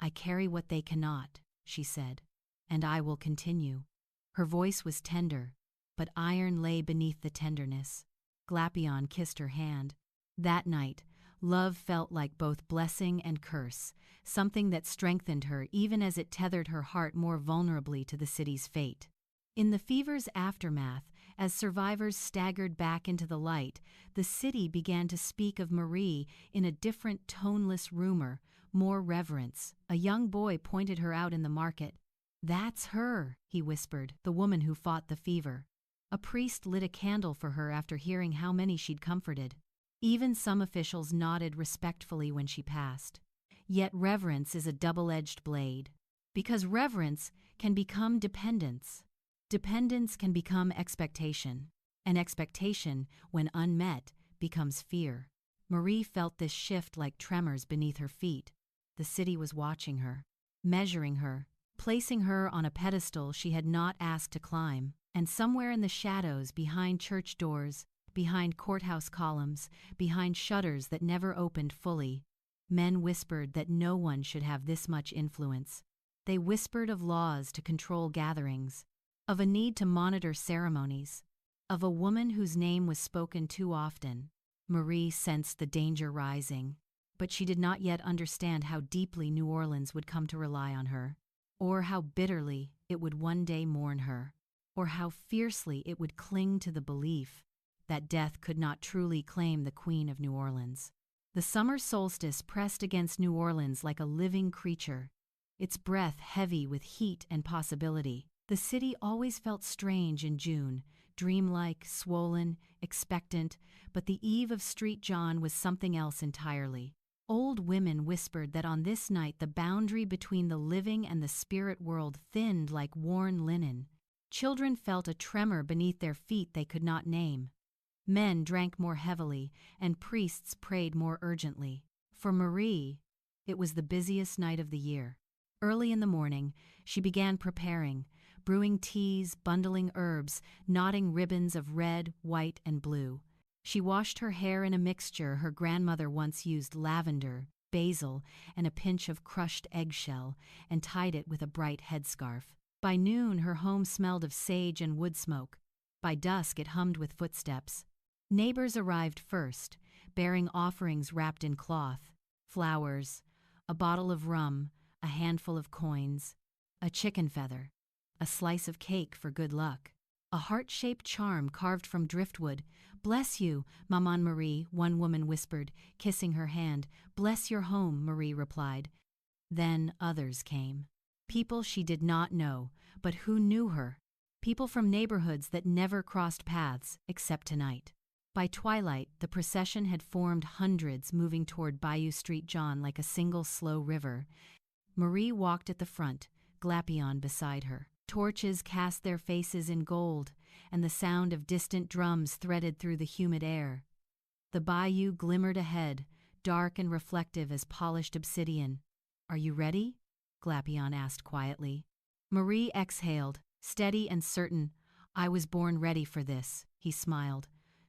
"I carry what they cannot," she said, "and I will continue." Her voice was tender, but iron lay beneath the tenderness. Glapion kissed her hand. That night, love felt like both blessing and curse, something that strengthened her even as it tethered her heart more vulnerably to the city's fate. In the fever's aftermath, as survivors staggered back into the light, the city began to speak of Marie in a different toneless rumor, more reverence. A young boy pointed her out in the market. "That's her," he whispered, "the woman who fought the fever." A priest lit a candle for her after hearing how many she'd comforted. Even some officials nodded respectfully when she passed. Yet reverence is a double-edged blade. Because reverence can become dependence. Dependence can become expectation. And expectation, when unmet, becomes fear. Marie felt this shift like tremors beneath her feet. The city was watching her, measuring her, placing her on a pedestal she had not asked to climb. And somewhere in the shadows, behind church doors, behind courthouse columns, behind shutters that never opened fully, men whispered that no one should have this much influence. They whispered of laws to control gatherings, of a need to monitor ceremonies, of a woman whose name was spoken too often. Marie sensed the danger rising, but she did not yet understand how deeply New Orleans would come to rely on her, or how bitterly it would one day mourn her, or how fiercely it would cling to the belief that death could not truly claim the Queen of New Orleans. The summer solstice pressed against New Orleans like a living creature, its breath heavy with heat and possibility. The city always felt strange in June, dreamlike, swollen, expectant, but the eve of Street John was something else entirely. Old women whispered that on this night the boundary between the living and the spirit world thinned like worn linen. Children felt a tremor beneath their feet they could not name. Men drank more heavily, and priests prayed more urgently. For Marie, it was the busiest night of the year. Early in the morning, she began preparing, brewing teas, bundling herbs, knotting ribbons of red, white, and blue. She washed her hair in a mixture her grandmother once used: lavender, basil, and a pinch of crushed eggshell, and tied it with a bright headscarf. By noon, her home smelled of sage and wood smoke. By dusk, it hummed with footsteps. Neighbors arrived first, bearing offerings wrapped in cloth: flowers, a bottle of rum, a handful of coins, a chicken feather, a slice of cake for good luck, a heart-shaped charm carved from driftwood. "Bless you, Maman Marie," one woman whispered, kissing her hand. "Bless your home," Marie replied. Then others came. People she did not know, but who knew her. People from neighborhoods that never crossed paths, except tonight. By twilight, the procession had formed hundreds, moving toward Bayou Street John like a single slow river. Marie walked at the front, Glapion beside her. Torches cast their faces in gold, and the sound of distant drums threaded through the humid air. The bayou glimmered ahead, dark and reflective as polished obsidian. "Are you ready?" Glapion asked quietly. Marie exhaled, steady and certain. "I was born ready for this," he smiled.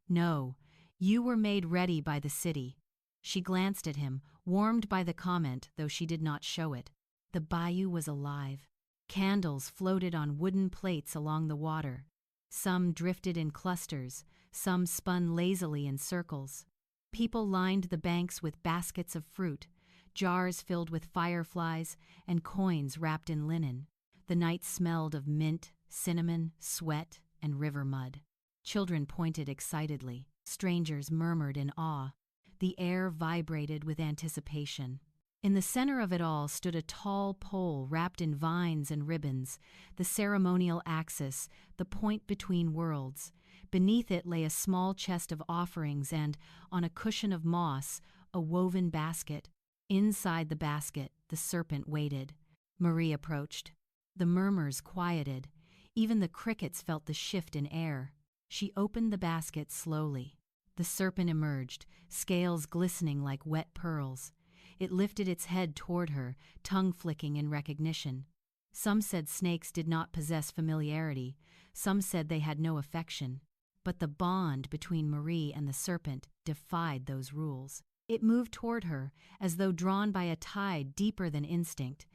"No, you were made ready by the city." She glanced at him, warmed by the comment, though she did not show it. The bayou was alive. Candles floated on wooden plates along the water. Some drifted in clusters, some spun lazily in circles. People lined the banks with baskets of fruit, jars filled with fireflies, and coins wrapped in linen. The night smelled of mint, cinnamon, sweat, and river mud. Children pointed excitedly. Strangers murmured in awe. The air vibrated with anticipation. In the center of it all stood a tall pole wrapped in vines and ribbons, the ceremonial axis, the point between worlds. Beneath it lay a small chest of offerings and, on a cushion of moss, a woven basket. Inside the basket, the serpent waited. Marie approached. The murmurs quieted. Even the crickets felt the shift in air. She opened the basket slowly. The serpent emerged, scales glistening like wet pearls. It lifted its head toward her, tongue flicking in recognition. Some said snakes did not possess familiarity, some said they had no affection. But the bond between Marie and the serpent defied those rules. It moved toward her, as though drawn by a tide deeper than instinct.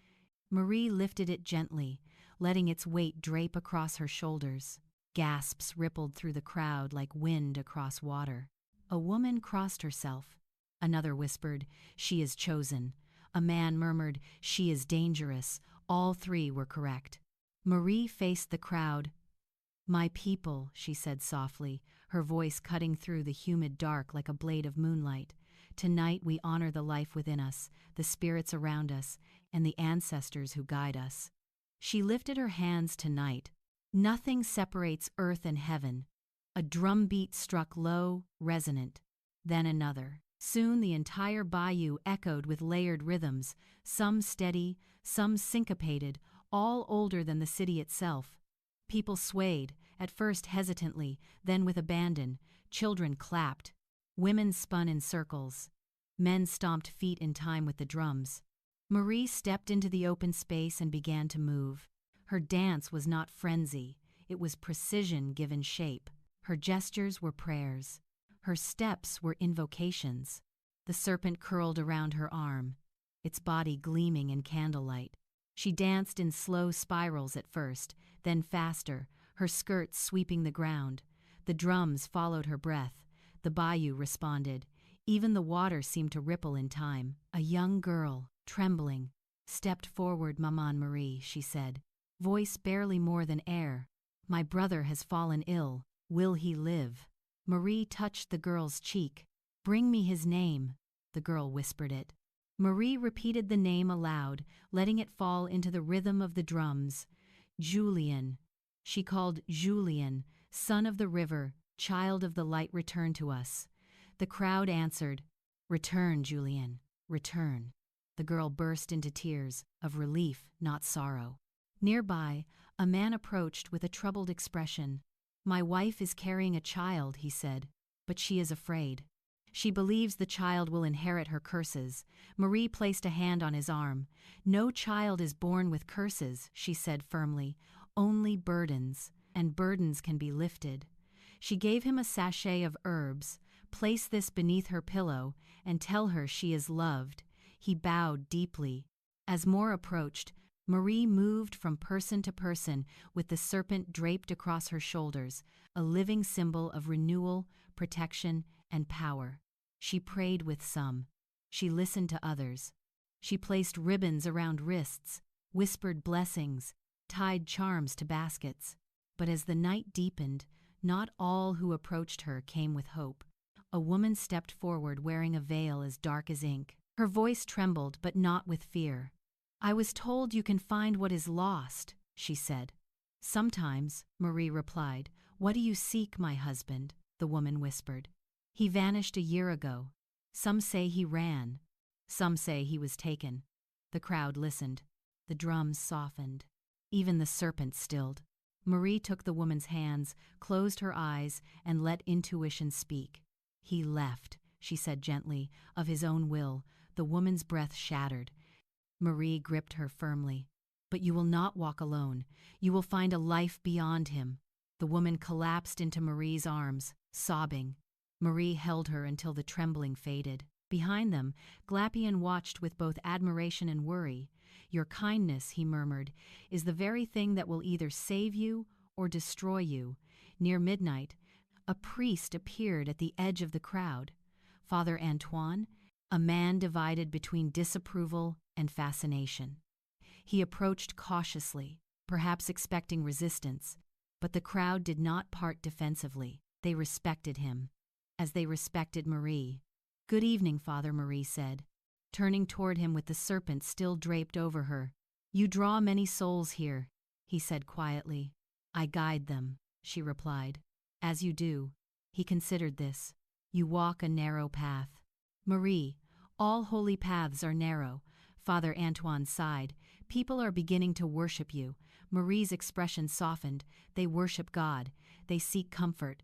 Marie lifted it gently, letting its weight drape across her shoulders. Gasps rippled through the crowd like wind across water. A woman crossed herself. Another whispered, "She is chosen." A man murmured, "She is dangerous." All three were correct. Marie faced the crowd. "My people," she said softly, her voice cutting through the humid dark like a blade of moonlight. "Tonight we honor the life within us, the spirits around us, and the ancestors who guide us." She lifted her hands tonight. Nothing separates earth and heaven. A drumbeat struck low, resonant. Then another. Soon the entire bayou echoed with layered rhythms, some steady, some syncopated, all older than the city itself. People swayed, at first hesitantly, then with abandon. Children clapped. Women spun in circles. Men stomped feet in time with the drums. Marie stepped into the open space and began to move. Her dance was not frenzy, it was precision given shape. Her gestures were prayers. Her steps were invocations. The serpent curled around her arm, its body gleaming in candlelight. She danced in slow spirals at first, then faster, her skirts sweeping the ground. The drums followed her breath. The bayou responded. Even the water seemed to ripple in time. A young girl, trembling, stepped forward. "Maman Marie," she said, voice barely more than air. "My brother has fallen ill. Will he live?" Marie touched the girl's cheek. "Bring me his name." The girl whispered it. Marie repeated the name aloud, letting it fall into the rhythm of the drums. "Julien." She called Julien, son of the river, child of the light, return to us. The crowd answered, "Return, Julien, return." The girl burst into tears, of relief, not sorrow. Nearby, a man approached with a troubled expression. "My wife is carrying a child," he said, "but she is afraid. She believes the child will inherit her curses." Marie placed a hand on his arm. "No child is born with curses," she said firmly, "only burdens, and burdens can be lifted." She gave him a sachet of herbs. "Place this beneath her pillow, and tell her she is loved." He bowed deeply. As more approached, Marie moved from person to person with the serpent draped across her shoulders, a living symbol of renewal, protection, and power. She prayed with some. She listened to others. She placed ribbons around wrists, whispered blessings, tied charms to baskets. But as the night deepened, not all who approached her came with hope. A woman stepped forward wearing a veil as dark as ink. Her voice trembled, but not with fear. "I was told you can find what is lost," she said. "Sometimes," Marie replied. "What do you seek, my husband?" the woman whispered. "He vanished a year ago. Some say he ran. Some say he was taken." The crowd listened. The drums softened. Even the serpent stilled. Marie took the woman's hands, closed her eyes, and let intuition speak. "He left," she said gently, of his own will. The woman's breath shattered. Marie gripped her firmly. "But you will not walk alone. You will find a life beyond him." The woman collapsed into Marie's arms, sobbing. Marie held her until the trembling faded. Behind them, Glapion watched with both admiration and worry. "Your kindness," he murmured, "is the very thing that will either save you or destroy you." Near midnight, a priest appeared at the edge of the crowd. Father Antoine, a man divided between disapproval and fascination. He approached cautiously, perhaps expecting resistance, but the crowd did not part defensively. They respected him, as they respected Marie. "Good evening, Father," Marie said, turning toward him with the serpent still draped over her. "You draw many souls here," he said quietly. "I guide them," she replied. "As you do." He considered this. "You walk a narrow path." "Marie, all holy paths are narrow," Father Antoine sighed. "People are beginning to worship you." Marie's expression softened. "They worship God. They seek comfort.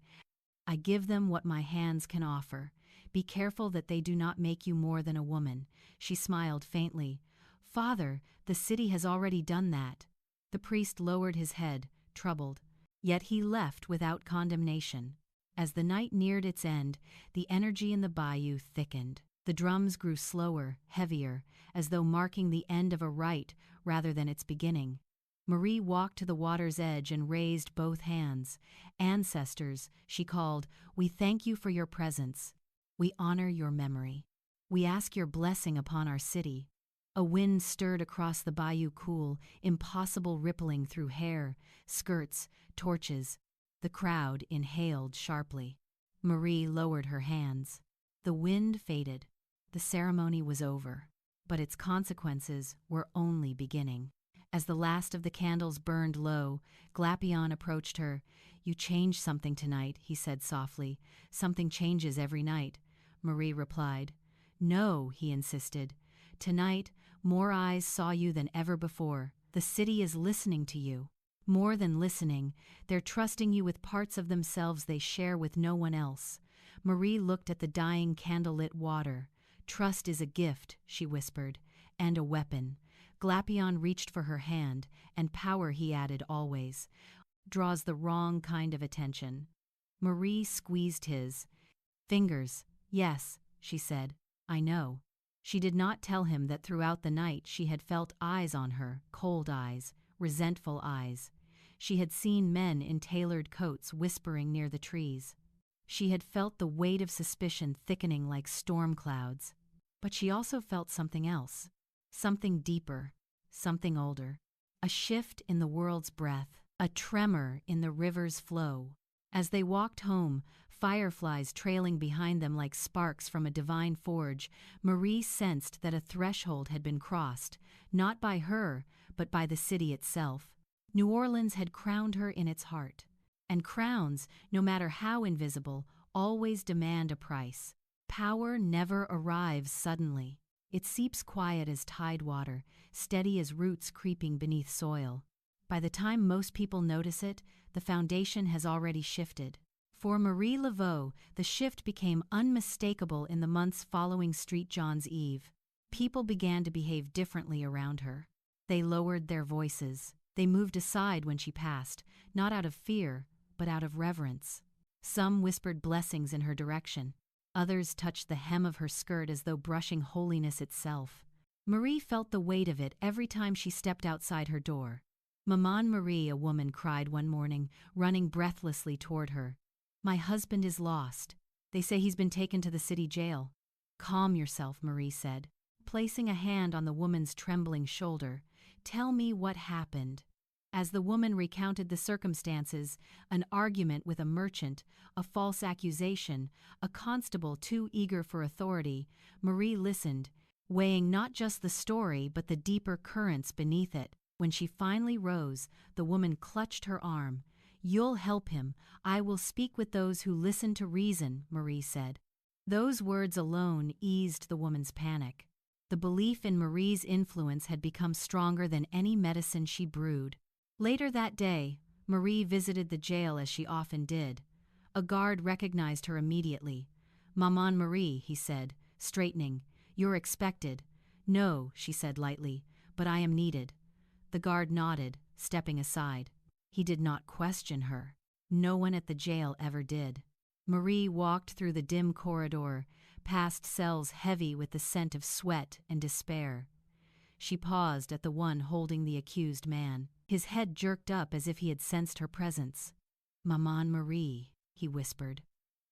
I give them what my hands can offer. Be careful that they do not make you more than a woman." She smiled faintly. "Father, the city has already done that." The priest lowered his head, troubled. Yet he left without condemnation. As the night neared its end, the energy in the bayou thickened. The drums grew slower, heavier, as though marking the end of a rite rather than its beginning. Marie walked to the water's edge and raised both hands. "Ancestors," she called, "we thank you for your presence. We honor your memory. We ask your blessing upon our city." A wind stirred across the bayou, cool, impossible, rippling through hair, skirts, torches. The crowd inhaled sharply. Marie lowered her hands. The wind faded. The ceremony was over, but its consequences were only beginning. As the last of the candles burned low, Glapion approached her. "You changed something tonight," he said softly. "Something changes every night," Marie replied. "No," he insisted. "Tonight, more eyes saw you than ever before. The city is listening to you. More than listening, they're trusting you with parts of themselves they share with no one else." Marie looked at the dying candlelit water. "Trust is a gift," she whispered, "and a weapon." Glapion reached for her hand, and power, he added always, draws the wrong kind of attention. Marie squeezed his fingers. "Yes," she said, "I know." She did not tell him that throughout the night she had felt eyes on her, cold eyes, resentful eyes. She had seen men in tailored coats whispering near the trees. She had felt the weight of suspicion thickening like storm clouds. But she also felt something else. Something deeper, something older. A shift in the world's breath, a tremor in the river's flow. As they walked home, fireflies trailing behind them like sparks from a divine forge, Marie sensed that a threshold had been crossed, not by her, but by the city itself. New Orleans had crowned her in its heart. And crowns, no matter how invisible, always demand a price. Power never arrives suddenly. It seeps quiet as tide water, steady as roots creeping beneath soil. By the time most people notice it, the foundation has already shifted. For Marie Laveau, the shift became unmistakable in the months following St. John's Eve. People began to behave differently around her. They lowered their voices. They moved aside when she passed, not out of fear, but out of reverence. Some whispered blessings in her direction. Others touched the hem of her skirt as though brushing holiness itself. Marie felt the weight of it every time she stepped outside her door. "Maman Marie," a woman cried one morning, running breathlessly toward her. "My husband is lost. They say he's been taken to the city jail." "Calm yourself," Marie said, placing a hand on the woman's trembling shoulder. "Tell me what happened." As the woman recounted the circumstances, an argument with a merchant, a false accusation, a constable too eager for authority, Marie listened, weighing not just the story but the deeper currents beneath it. When she finally rose, the woman clutched her arm. "You'll help him. I will speak with those who listen to reason," Marie said. Those words alone eased the woman's panic. The belief in Marie's influence had become stronger than any medicine she brewed. Later that day, Marie visited the jail as she often did. A guard recognized her immediately. "Maman Marie," he said, straightening, "you're expected." "No," she said lightly, "but I am needed." The guard nodded, stepping aside. He did not question her. No one at the jail ever did. Marie walked through the dim corridor, past cells heavy with the scent of sweat and despair. She paused at the one holding the accused man. His head jerked up as if he had sensed her presence. "Maman Marie," he whispered.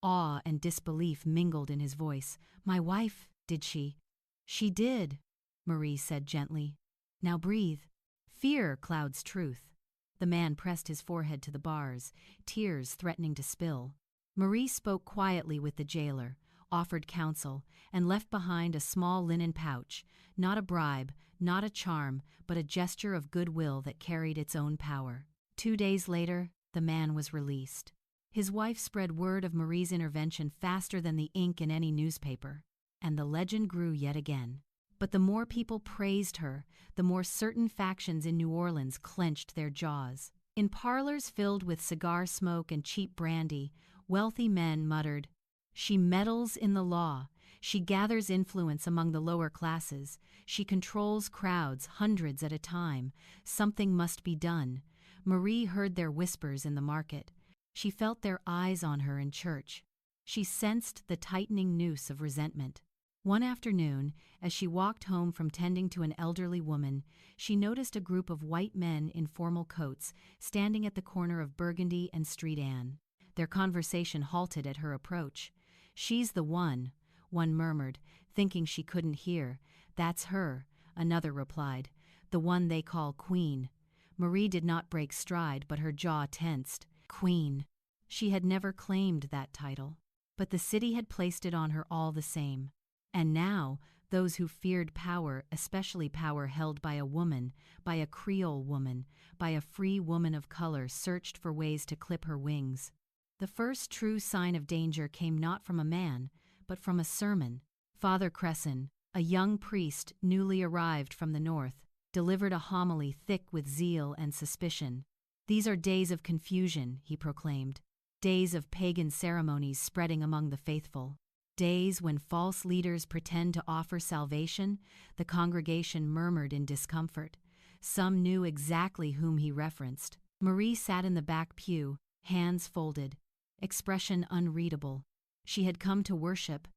Awe and disbelief mingled in his voice. "My wife, did she?" "She did," Marie said gently. "Now breathe." Fear clouds truth. The man pressed his forehead to the bars, tears threatening to spill. Marie spoke quietly with the jailer, offered counsel, and left behind a small linen pouch, not a bribe, not a charm, but a gesture of goodwill that carried its own power. 2 days later, the man was released. His wife spread word of Marie's intervention faster than the ink in any newspaper, and the legend grew yet again. But the more people praised her, the more certain factions in New Orleans clenched their jaws. In parlors filled with cigar smoke and cheap brandy, wealthy men muttered, "She meddles in the law. She gathers influence among the lower classes. She controls crowds, hundreds at a time. Something must be done." Marie heard their whispers in the market. She felt their eyes on her in church. She sensed the tightening noose of resentment. One afternoon, as she walked home from tending to an elderly woman, she noticed a group of white men in formal coats standing at the corner of Burgundy and Street Anne. Their conversation halted at her approach. "She's the one," one murmured, thinking she couldn't hear. "That's her," another replied, "the one they call Queen." Marie did not break stride, but her jaw tensed. Queen. She had never claimed that title, but the city had placed it on her all the same. And now, those who feared power, especially power held by a woman, by a Creole woman, by a free woman of color, searched for ways to clip her wings. The first true sign of danger came not from a man, but from a sermon. Father Cresson, a young priest newly arrived from the north, delivered a homily thick with zeal and suspicion. "These are days of confusion," he proclaimed, "days of pagan ceremonies spreading among the faithful. Days when false leaders pretend to offer salvation." The congregation murmured in discomfort. Some knew exactly whom he referenced. Marie sat in the back pew, hands folded, expression unreadable. She had come to worship,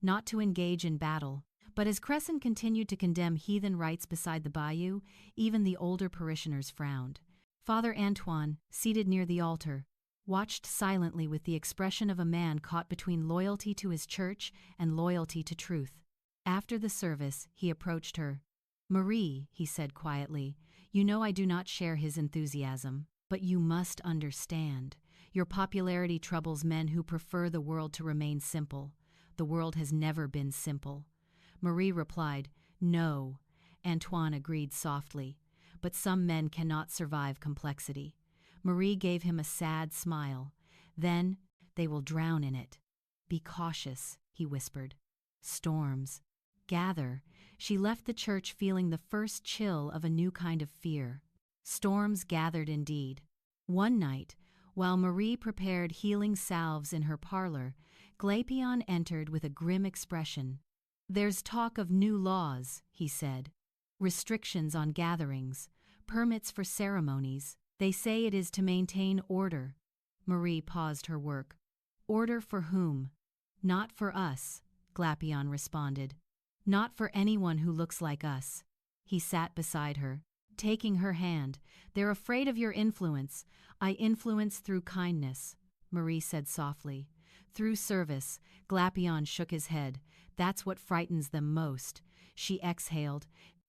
not to engage in battle. But as Cresson continued to condemn heathen rites beside the bayou, even the older parishioners frowned. Father Antoine, seated near the altar, watched silently with the expression of a man caught between loyalty to his church and loyalty to truth. After the service, he approached her. "Marie," he said quietly, "you know I do not share his enthusiasm, but you must understand. Your popularity troubles men who prefer the world to remain simple. The world has never been simple." Marie replied, "No." Antoine agreed softly, "But some men cannot survive complexity." Marie gave him a sad smile. "Then they will drown in it." "Be cautious," he whispered. "Storms gather." She left the church feeling the first chill of a new kind of fear. Storms gathered indeed. One night, while Marie prepared healing salves in her parlor, Glapion entered with a grim expression. "There's talk of new laws," he said. "Restrictions on gatherings, permits for ceremonies. They say it is to maintain order." Marie paused her work. "Order for whom?" "Not for us," Glapion responded. "Not for anyone who looks like us." He sat beside her, taking her hand. "They're afraid of your influence." "I influence through kindness," Marie said softly. "Through service." Glapion shook his head. "That's what frightens them most." She exhaled,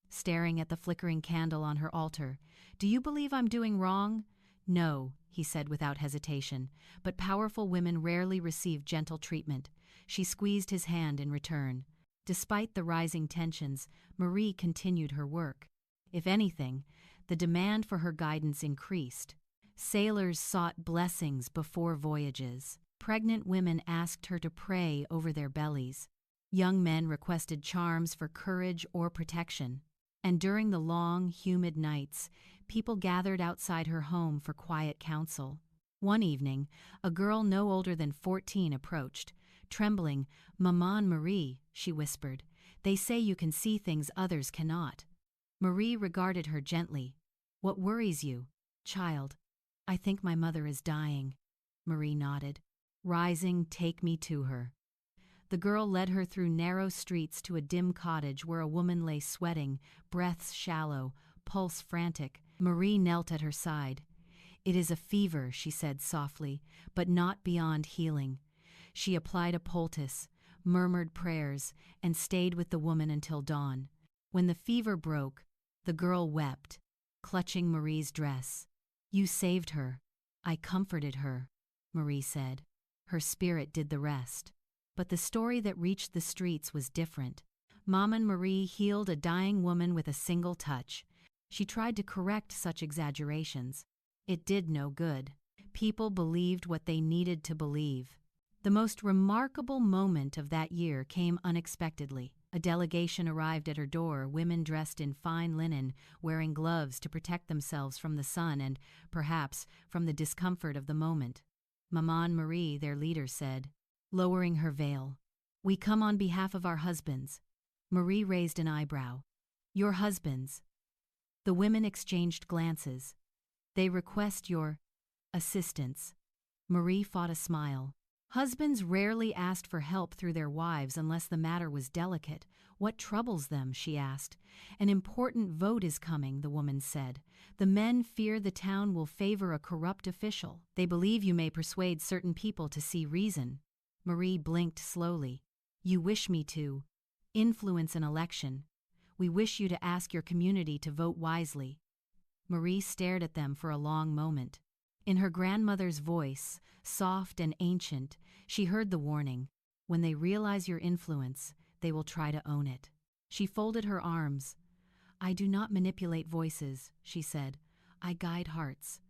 staring at the flickering candle on her altar. "Do you believe I'm doing wrong?" "No," he said without hesitation, "but powerful women rarely receive gentle treatment." She squeezed his hand in return. Despite the rising tensions, Marie continued her work. If anything, the demand for her guidance increased. Sailors sought blessings before voyages. Pregnant women asked her to pray over their bellies. Young men requested charms for courage or protection. And during the long, humid nights, people gathered outside her home for quiet counsel. One evening, a girl no older than 14 approached. Trembling, "Maman Marie," she whispered, "they say you can see things others cannot." Marie regarded her gently. "What worries you, child?" "I think my mother is dying." Marie nodded. Rising, "Take me to her." The girl led her through narrow streets to a dim cottage where a woman lay sweating, breaths shallow, pulse frantic. Marie knelt at her side. "It is a fever," she said softly, "but not beyond healing." She applied a poultice, murmured prayers, and stayed with the woman until dawn. When the fever broke, the girl wept, clutching Marie's dress. "You saved her." "I comforted her," Marie said. "Her spirit did the rest." But the story that reached the streets was different. Maman Marie healed a dying woman with a single touch. She tried to correct such exaggerations. It did no good. People believed what they needed to believe. The most remarkable moment of that year came unexpectedly. A delegation arrived at her door, women dressed in fine linen, wearing gloves to protect themselves from the sun and, perhaps, from the discomfort of the moment. Maman Marie, their leader, said, lowering her veil, "We come on behalf of our husbands." Marie raised an eyebrow. "Your husbands?" The women exchanged glances. "They request your assistance." Marie fought a smile. Husbands rarely asked for help through their wives unless the matter was delicate. "What troubles them?" she asked. "An important vote is coming," the woman said. "The men fear the town will favor a corrupt official. They believe you may persuade certain people to see reason." Marie blinked slowly. "You wish me to influence an election. We wish you to ask your community to vote wisely." Marie stared at them for a long moment. In her grandmother's voice, soft and ancient, she heard the warning. "When they realize your influence, they will try to own it." She folded her arms. "I do not manipulate voices," she said. "I guide hearts.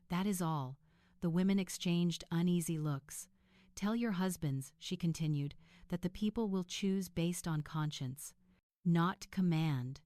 That is all." The women exchanged uneasy looks. "Tell your husbands," she continued, "that the people will choose based on conscience, not command."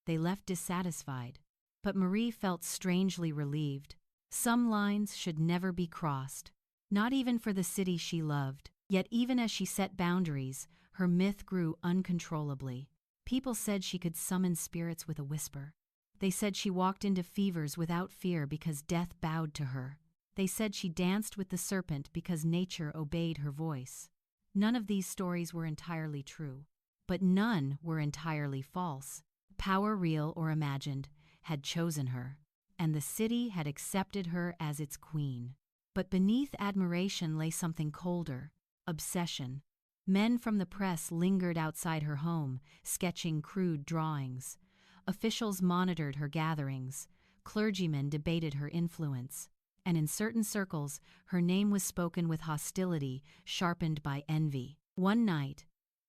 They left dissatisfied, but Marie felt strangely relieved. Some lines should never be crossed, not even for the city she loved. Yet even as she set boundaries, her myth grew uncontrollably. People said she could summon spirits with a whisper. They said she walked into fevers without fear because death bowed to her. They said she danced with the serpent because nature obeyed her voice. None of these stories were entirely true, but none were entirely false. Power, real or imagined, had chosen her, and the city had accepted her as its queen. But beneath admiration lay something colder: obsession. Men from the press lingered outside her home, sketching crude drawings. Officials monitored her gatherings. Clergymen debated her influence. And in certain circles, her name was spoken with hostility, sharpened by envy. One night,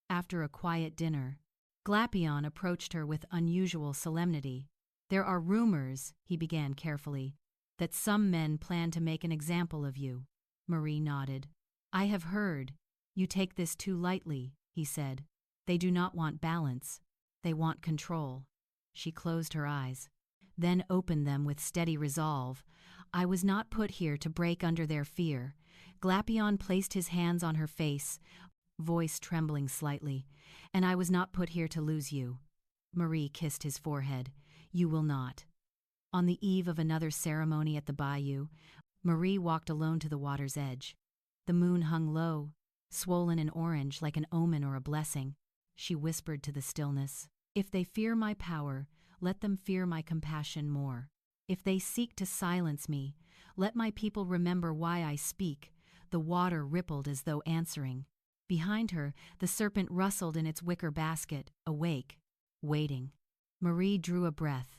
after a quiet dinner, Glapion approached her with unusual solemnity. "There are rumors," he began carefully, "that some men plan to make an example of you." Marie nodded. "I have heard. You take this too lightly," he said. "They do not want balance. They want control." She closed her eyes, then opened them with steady resolve. "I was not put here to break under their fear." Glapion placed his hands on her face, voice trembling slightly. "And I was not put here to lose you." Marie kissed his forehead. "You will not." On the eve of another ceremony at the bayou, Marie walked alone to the water's edge. The moon hung low, swollen and orange like an omen or a blessing. She whispered to the stillness, "If they fear my power, let them fear my compassion more. If they seek to silence me, let my people remember why I speak." The water rippled as though answering. Behind her, the serpent rustled in its wicker basket, awake, waiting. Marie drew a breath,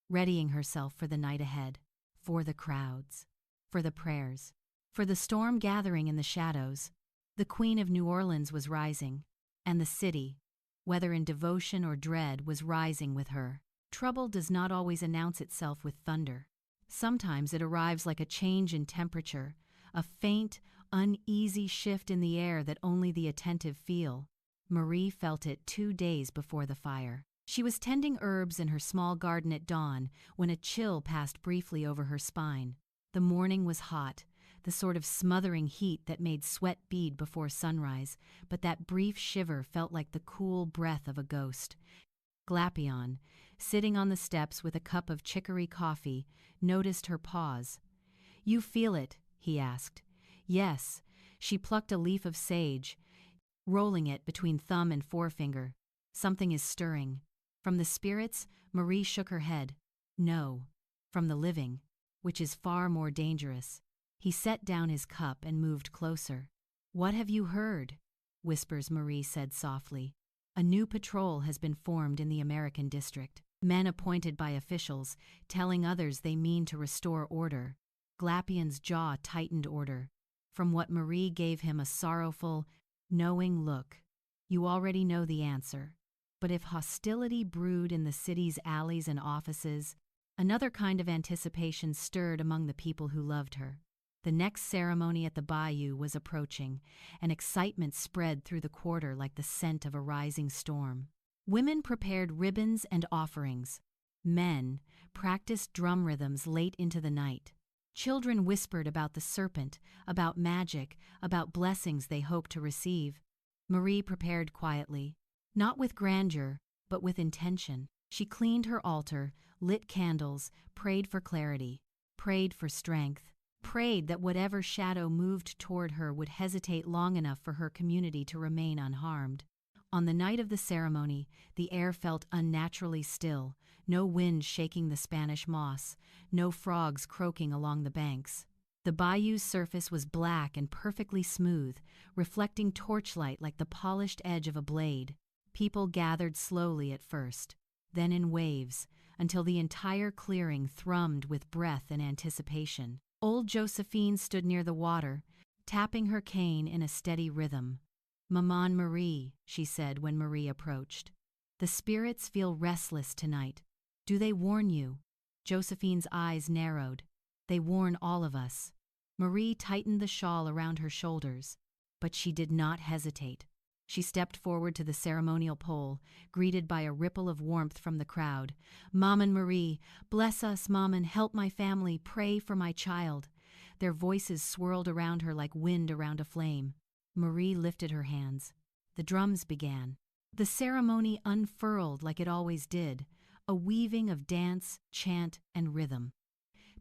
readying herself for the night ahead, for the crowds, for the prayers, for the storm gathering in the shadows. The Queen of New Orleans was rising, and the city, whether in devotion or dread, was rising with her. Trouble does not always announce itself with thunder. Sometimes it arrives like a change in temperature, a faint, uneasy shift in the air that only the attentive feel. Marie felt it 2 days before the fire. She was tending herbs in her small garden at dawn when a chill passed briefly over her spine. The morning was hot, the sort of smothering heat that made sweat bead before sunrise, but that brief shiver felt like the cool breath of a ghost. Glapion, sitting on the steps with a cup of chicory coffee, noticed her pause. "You feel it?" he asked. "Yes." She plucked a leaf of sage, rolling it between thumb and forefinger. "Something is stirring." From the spirits, Marie shook her head. "No. From the living, which is far more dangerous." He set down his cup and moved closer. "What have you heard?" whispers Marie said softly. "A new patrol has been formed in the American district. Men appointed by officials, telling others they mean to restore order." Glapion's jaw tightened. Order. From what Marie gave him a sorrowful, knowing look. "You already know the answer. But if hostility brewed in the city's alleys and offices," another kind of anticipation stirred among the people who loved her. The next ceremony at the bayou was approaching, and excitement spread through the quarter like the scent of a rising storm. Women prepared ribbons and offerings. Men practiced drum rhythms late into the night. Children whispered about the serpent, about magic, about blessings they hoped to receive. Marie prepared quietly, not with grandeur, but with intention. She cleaned her altar, lit candles, prayed for clarity, prayed for strength, prayed that whatever shadow moved toward her would hesitate long enough for her community to remain unharmed. On the night of the ceremony, the air felt unnaturally still, no wind shaking the Spanish moss, no frogs croaking along the banks. The bayou's surface was black and perfectly smooth, reflecting torchlight like the polished edge of a blade. People gathered slowly at first, then in waves, until the entire clearing thrummed with breath and anticipation. Old Josephine stood near the water, tapping her cane in a steady rhythm. "Maman Marie," she said when Marie approached. "The spirits feel restless tonight. Do they warn you?" Josephine's eyes narrowed. "They warn all of us." Marie tightened the shawl around her shoulders, but she did not hesitate. She stepped forward to the ceremonial pole, greeted by a ripple of warmth from the crowd. "Maman Marie, bless us, Maman, help my family, pray for my child." Their voices swirled around her like wind around a flame. Marie lifted her hands. The drums began. The ceremony unfurled like it always did, a weaving of dance, chant, and rhythm.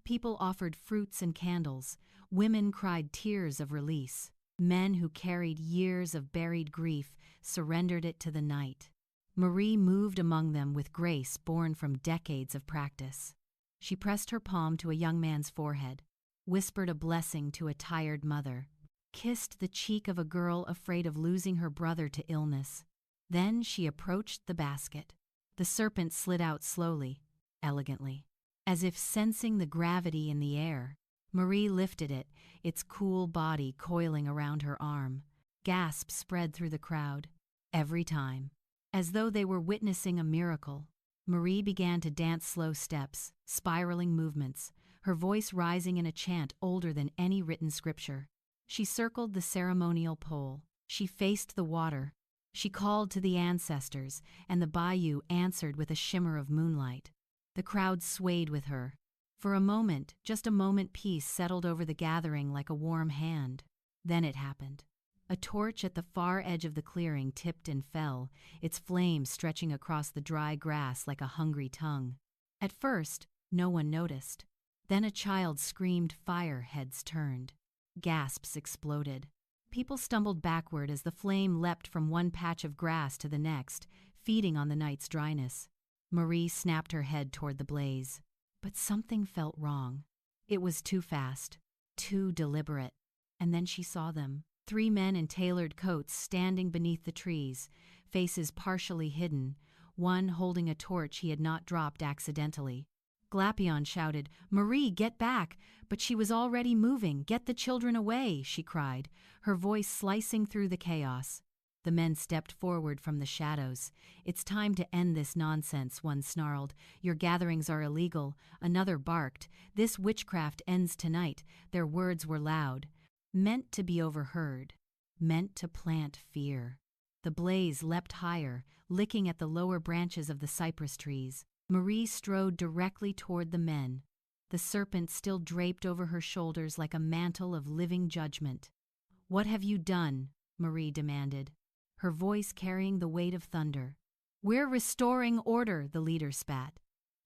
People offered fruits and candles. Women cried tears of release. Men who carried years of buried grief surrendered it to the night. Marie moved among them with grace born from decades of practice. She pressed her palm to a young man's forehead, whispered a blessing to a tired mother, kissed the cheek of a girl afraid of losing her brother to illness. Then she approached the basket. The serpent slid out slowly, elegantly, as if sensing the gravity in the air. Marie lifted it, its cool body coiling around her arm. Gasps spread through the crowd. Every time, as though they were witnessing a miracle, Marie began to dance slow steps, spiraling movements, her voice rising in a chant older than any written scripture. She circled the ceremonial pole. She faced the water. She called to the ancestors, and the bayou answered with a shimmer of moonlight. The crowd swayed with her. For a moment, just a moment, peace settled over the gathering like a warm hand. Then it happened. A torch at the far edge of the clearing tipped and fell, its flame stretching across the dry grass like a hungry tongue. At first, no one noticed. Then a child screamed, fire, heads turned. Gasps exploded. People stumbled backward as the flame leapt from one patch of grass to the next, feeding on the night's dryness. Marie snapped her head toward the blaze. But something felt wrong. It was too fast, too deliberate. And then she saw them. 3 men in tailored coats standing beneath the trees, faces partially hidden, one holding a torch he had not dropped accidentally. Glapion shouted, "Marie, get back!" But she was already moving. "Get the children away!" she cried, her voice slicing through the chaos. The men stepped forward from the shadows. "It's time to end this nonsense," one snarled. "Your gatherings are illegal." Another barked, "This witchcraft ends tonight." Their words were loud, meant to be overheard, meant to plant fear. The blaze leapt higher, licking at the lower branches of the cypress trees. Marie strode directly toward the men, the serpent still draped over her shoulders like a mantle of living judgment. "What have you done?" Marie demanded, her voice carrying the weight of thunder. "We're restoring order," the leader spat.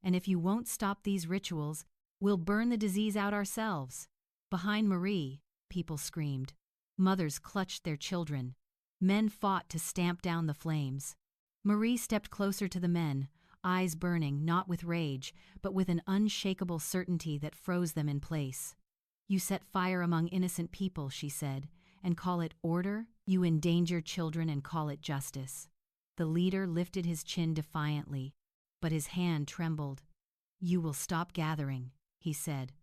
"And if you won't stop these rituals, we'll burn the disease out ourselves." Behind Marie, people screamed. Mothers clutched their children. Men fought to stamp down the flames. Marie stepped closer to the men, eyes burning not with rage, but with an unshakable certainty that froze them in place. "You set fire among innocent people," she said, "and call it order? You endanger children and call it justice." The leader lifted his chin defiantly, but his hand trembled. "You will stop gathering," he said,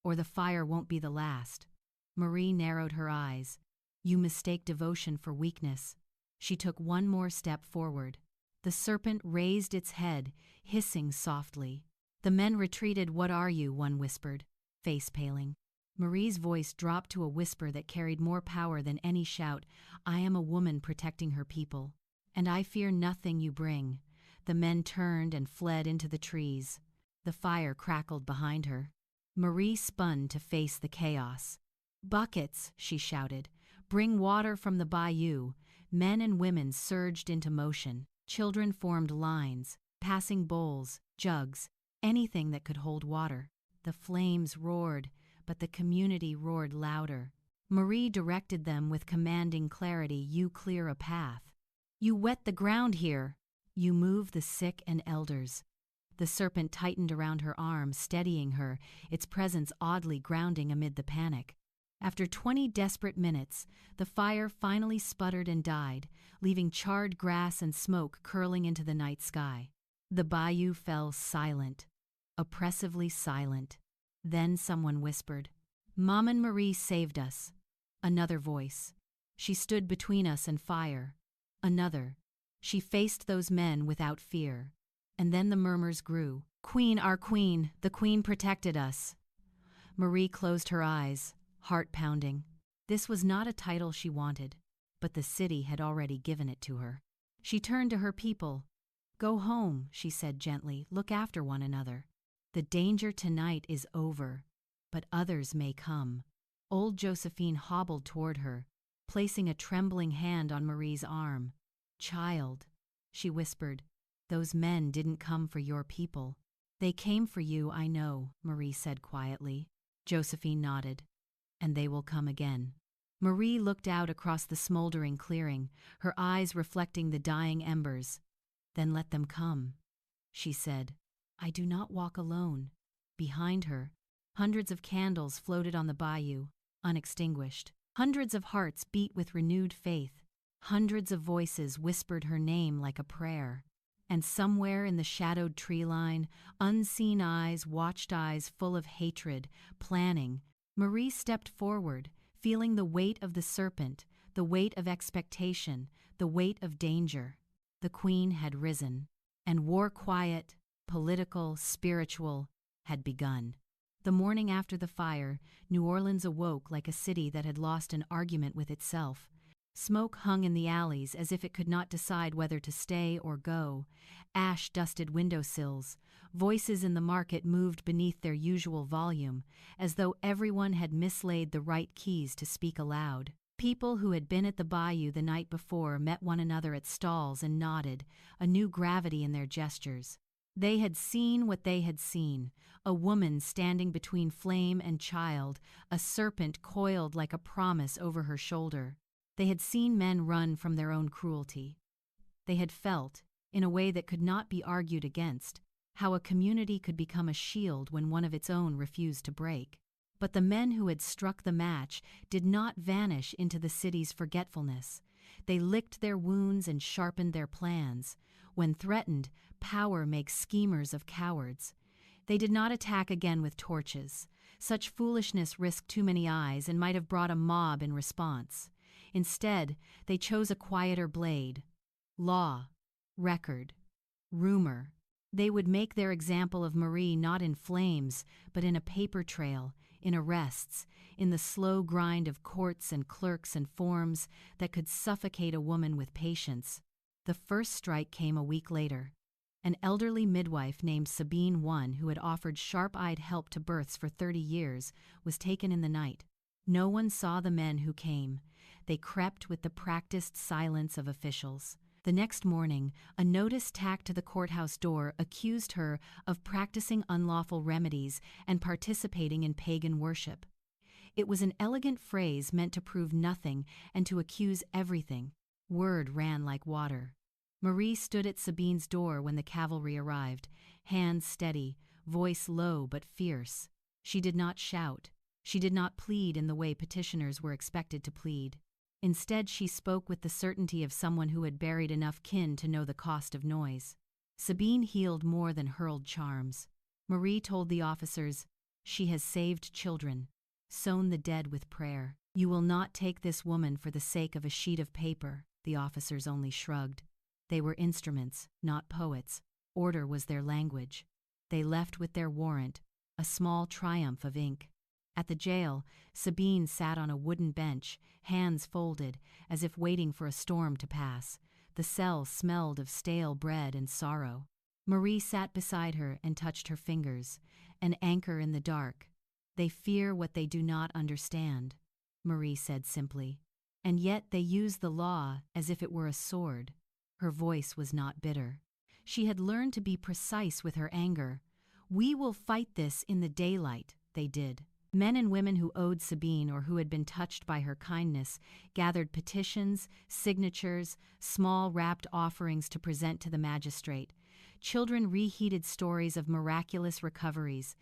"or the fire won't be the last." Marie narrowed her eyes. "You mistake devotion for weakness." She took one more step forward. The serpent raised its head, hissing softly. The men retreated. "What are you?" one whispered, face paling. Marie's voice dropped to a whisper that carried more power than any shout. "I am a woman protecting her people, and I fear nothing you bring." The men turned and fled into the trees. The fire crackled behind her. Marie spun to face the chaos. "Buckets!" she shouted. "Bring water from the bayou." Men and women surged into motion. Children formed lines, passing bowls, jugs, anything that could hold water. The flames roared, but the community roared louder. Marie directed them with commanding clarity. "You clear a path. You wet the ground here. You move the sick and elders." The serpent tightened around her arm, steadying her, its presence oddly grounding amid the panic. After 20 desperate minutes, the fire finally sputtered and died, leaving charred grass and smoke curling into the night sky. The bayou fell silent, oppressively silent. Then someone whispered, "Mom and Marie saved us." Another voice, "She stood between us and fire." Another, "She faced those men without fear." And then the murmurs grew. "Queen, our queen, the queen protected us." Marie closed her eyes, heart pounding. This was not a title she wanted, but the city had already given it to her. She turned to her people. "Go home," she said gently. "Look after one another. The danger tonight is over, but others may come." Old Josephine hobbled toward her, placing a trembling hand on Marie's arm. "Child," she whispered, "those men didn't come for your people." "They came for you, I know," Marie said quietly. Josephine nodded. "And they will come again." Marie looked out across the smoldering clearing, her eyes reflecting the dying embers. "Then let them come," she said. "I do not walk alone." Behind her, hundreds of candles floated on the bayou, unextinguished. Hundreds of hearts beat with renewed faith. Hundreds of voices whispered her name like a prayer. And somewhere in the shadowed tree line, unseen eyes watched, eyes full of hatred, planning. Marie stepped forward, feeling the weight of the serpent, the weight of expectation, the weight of danger. The queen had risen, and war, quiet, political, spiritual, had begun. The morning after the fire, New Orleans awoke like a city that had lost an argument with itself. Smoke hung in the alleys as if it could not decide whether to stay or go. Ash dusted windowsills. Voices in the market moved beneath their usual volume, as though everyone had mislaid the right keys to speak aloud. People who had been at the bayou the night before met one another at stalls and nodded, a new gravity in their gestures. They had seen what they had seen, a woman standing between flame and child, a serpent coiled like a promise over her shoulder. They had seen men run from their own cruelty. They had felt, in a way that could not be argued against, how a community could become a shield when one of its own refused to break. But the men who had struck the match did not vanish into the city's forgetfulness. They licked their wounds and sharpened their plans. When threatened, power makes schemers of cowards. They did not attack again with torches. Such foolishness risked too many eyes and might have brought a mob in response. Instead, they chose a quieter blade. Law, record, rumor. They would make their example of Marie not in flames, but in a paper trail, in arrests, in the slow grind of courts and clerks and forms that could suffocate a woman with patience. The first strike came a week later. An elderly midwife named Sabine I, who had offered sharp-eyed help to births for 30 years, was taken in the night. No one saw the men who came. They crept with the practiced silence of officials. The next morning, a notice tacked to the courthouse door accused her of practicing unlawful remedies and participating in pagan worship. It was an elegant phrase meant to prove nothing and to accuse everything. Word ran like water. Marie stood at Sabine's door when the cavalry arrived, hands steady, voice low but fierce. She did not shout. She did not plead in the way petitioners were expected to plead. Instead, she spoke with the certainty of someone who had buried enough kin to know the cost of noise. Sabine healed more than hurled charms. Marie told the officers, "She has saved children, sown the dead with prayer. You will not take this woman for the sake of a sheet of paper." The officers only shrugged. They were instruments, not poets. Order was their language. They left with their warrant, a small triumph of ink. At the jail, Sabine sat on a wooden bench, hands folded, as if waiting for a storm to pass. The cell smelled of stale bread and sorrow. Marie sat beside her and touched her fingers, an anchor in the dark. "They fear what they do not understand," Marie said simply. "And yet they use the law as if it were a sword." Her voice was not bitter. She had learned to be precise with her anger. "We will fight this in the daylight," they did. Men and women who owed Sabine or who had been touched by her kindness gathered petitions, signatures, small wrapped offerings to present to the magistrate. Children reheated stories of miraculous recoveries.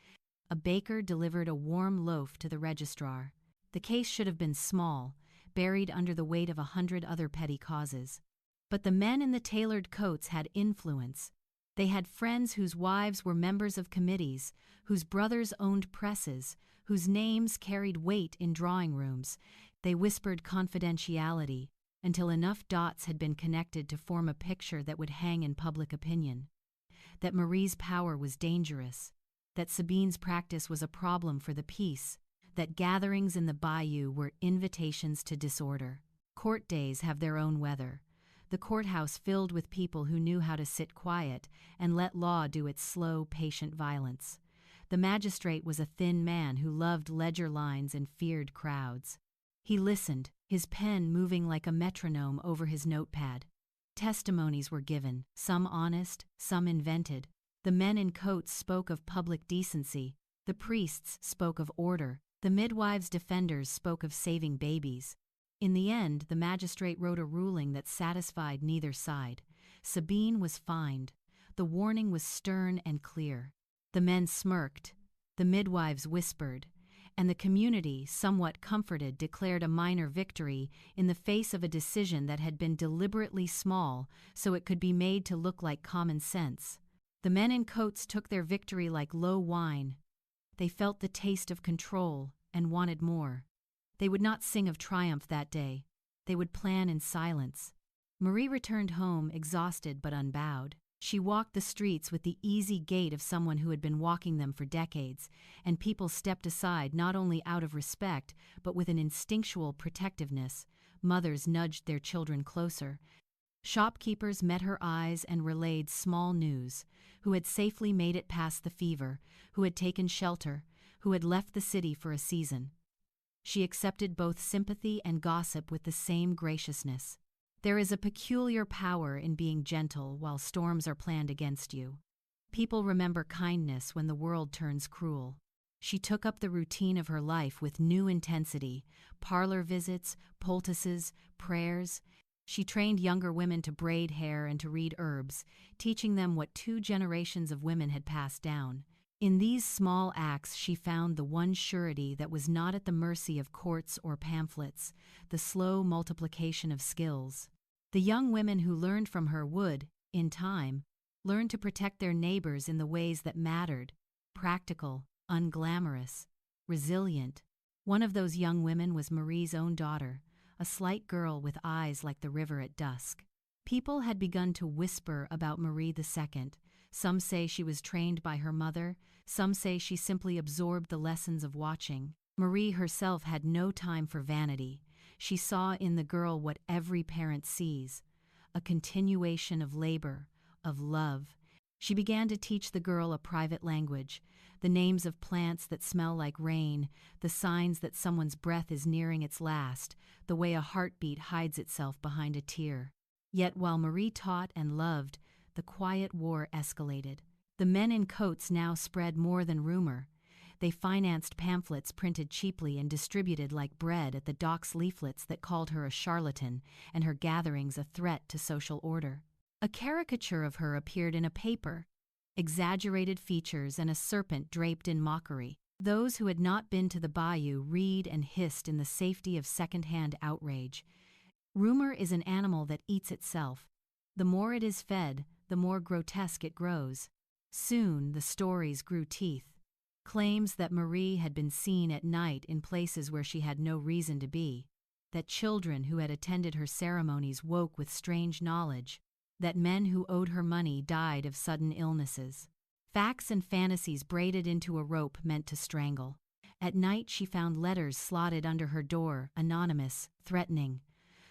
A baker delivered a warm loaf to the registrar. The case should have been small, buried under the weight of 100 other petty causes. But the men in the tailored coats had influence. They had friends whose wives were members of committees, whose brothers owned presses, whose names carried weight in drawing rooms. They whispered confidentiality until enough dots had been connected to form a picture that would hang in public opinion. That Marie's power was dangerous, that Sabine's practice was a problem for the peace, that gatherings in the bayou were invitations to disorder. Court days have their own weather. The courthouse filled with people who knew how to sit quiet and let law do its slow, patient violence. The magistrate was a thin man who loved ledger lines and feared crowds. He listened, his pen moving like a metronome over his notepad. Testimonies were given, some honest, some invented. The men in coats spoke of public decency. The priests spoke of order. The midwives' defenders spoke of saving babies. In the end, the magistrate wrote a ruling that satisfied neither side. Sabine was fined. The warning was stern and clear. The men smirked. The midwives whispered. And the community, somewhat comforted, declared a minor victory in the face of a decision that had been deliberately small so it could be made to look like common sense. The men in coats took their victory like low wine. They felt the taste of control and wanted more. They would not sing of triumph that day. They would plan in silence. Marie returned home exhausted but unbowed. She walked the streets with the easy gait of someone who had been walking them for decades, and people stepped aside not only out of respect but with an instinctual protectiveness. Mothers nudged their children closer. Shopkeepers met her eyes and relayed small news: who had safely made it past the fever, who had taken shelter, who had left the city for a season. She accepted both sympathy and gossip with the same graciousness. There is a peculiar power in being gentle while storms are planned against you. People remember kindness when the world turns cruel. She took up the routine of her life with new intensity: parlor visits, poultices, prayers. She trained younger women to braid hair and to read herbs, teaching them what 2 generations of women had passed down. In these small acts she found the one surety that was not at the mercy of courts or pamphlets: the slow multiplication of skills. The young women who learned from her would, in time, learn to protect their neighbors in the ways that mattered: practical, unglamorous, resilient. One of those young women was Marie's own daughter, a slight girl with eyes like the river at dusk. People had begun to whisper about Marie II, Some say she was trained by her mother, some say she simply absorbed the lessons of watching. Marie herself had no time for vanity. She saw in the girl what every parent sees, a continuation of labor, of love. She began to teach the girl a private language, the names of plants that smell like rain, the signs that someone's breath is nearing its last, the way a heartbeat hides itself behind a tear. Yet while Marie taught and loved, the quiet war escalated. The men in coats now spread more than rumor. They financed pamphlets printed cheaply and distributed like bread at the docks, leaflets that called her a charlatan and her gatherings a threat to social order. A caricature of her appeared in a paper, exaggerated features and a serpent draped in mockery. Those who had not been to the bayou read and hissed in the safety of second-hand outrage. Rumor is an animal that eats itself. The more it is fed, the more grotesque it grows. Soon the stories grew teeth. Claims that Marie had been seen at night in places where she had no reason to be, that children who had attended her ceremonies woke with strange knowledge, that men who owed her money died of sudden illnesses. Facts and fantasies braided into a rope meant to strangle. At night she found letters slotted under her door, anonymous, threatening.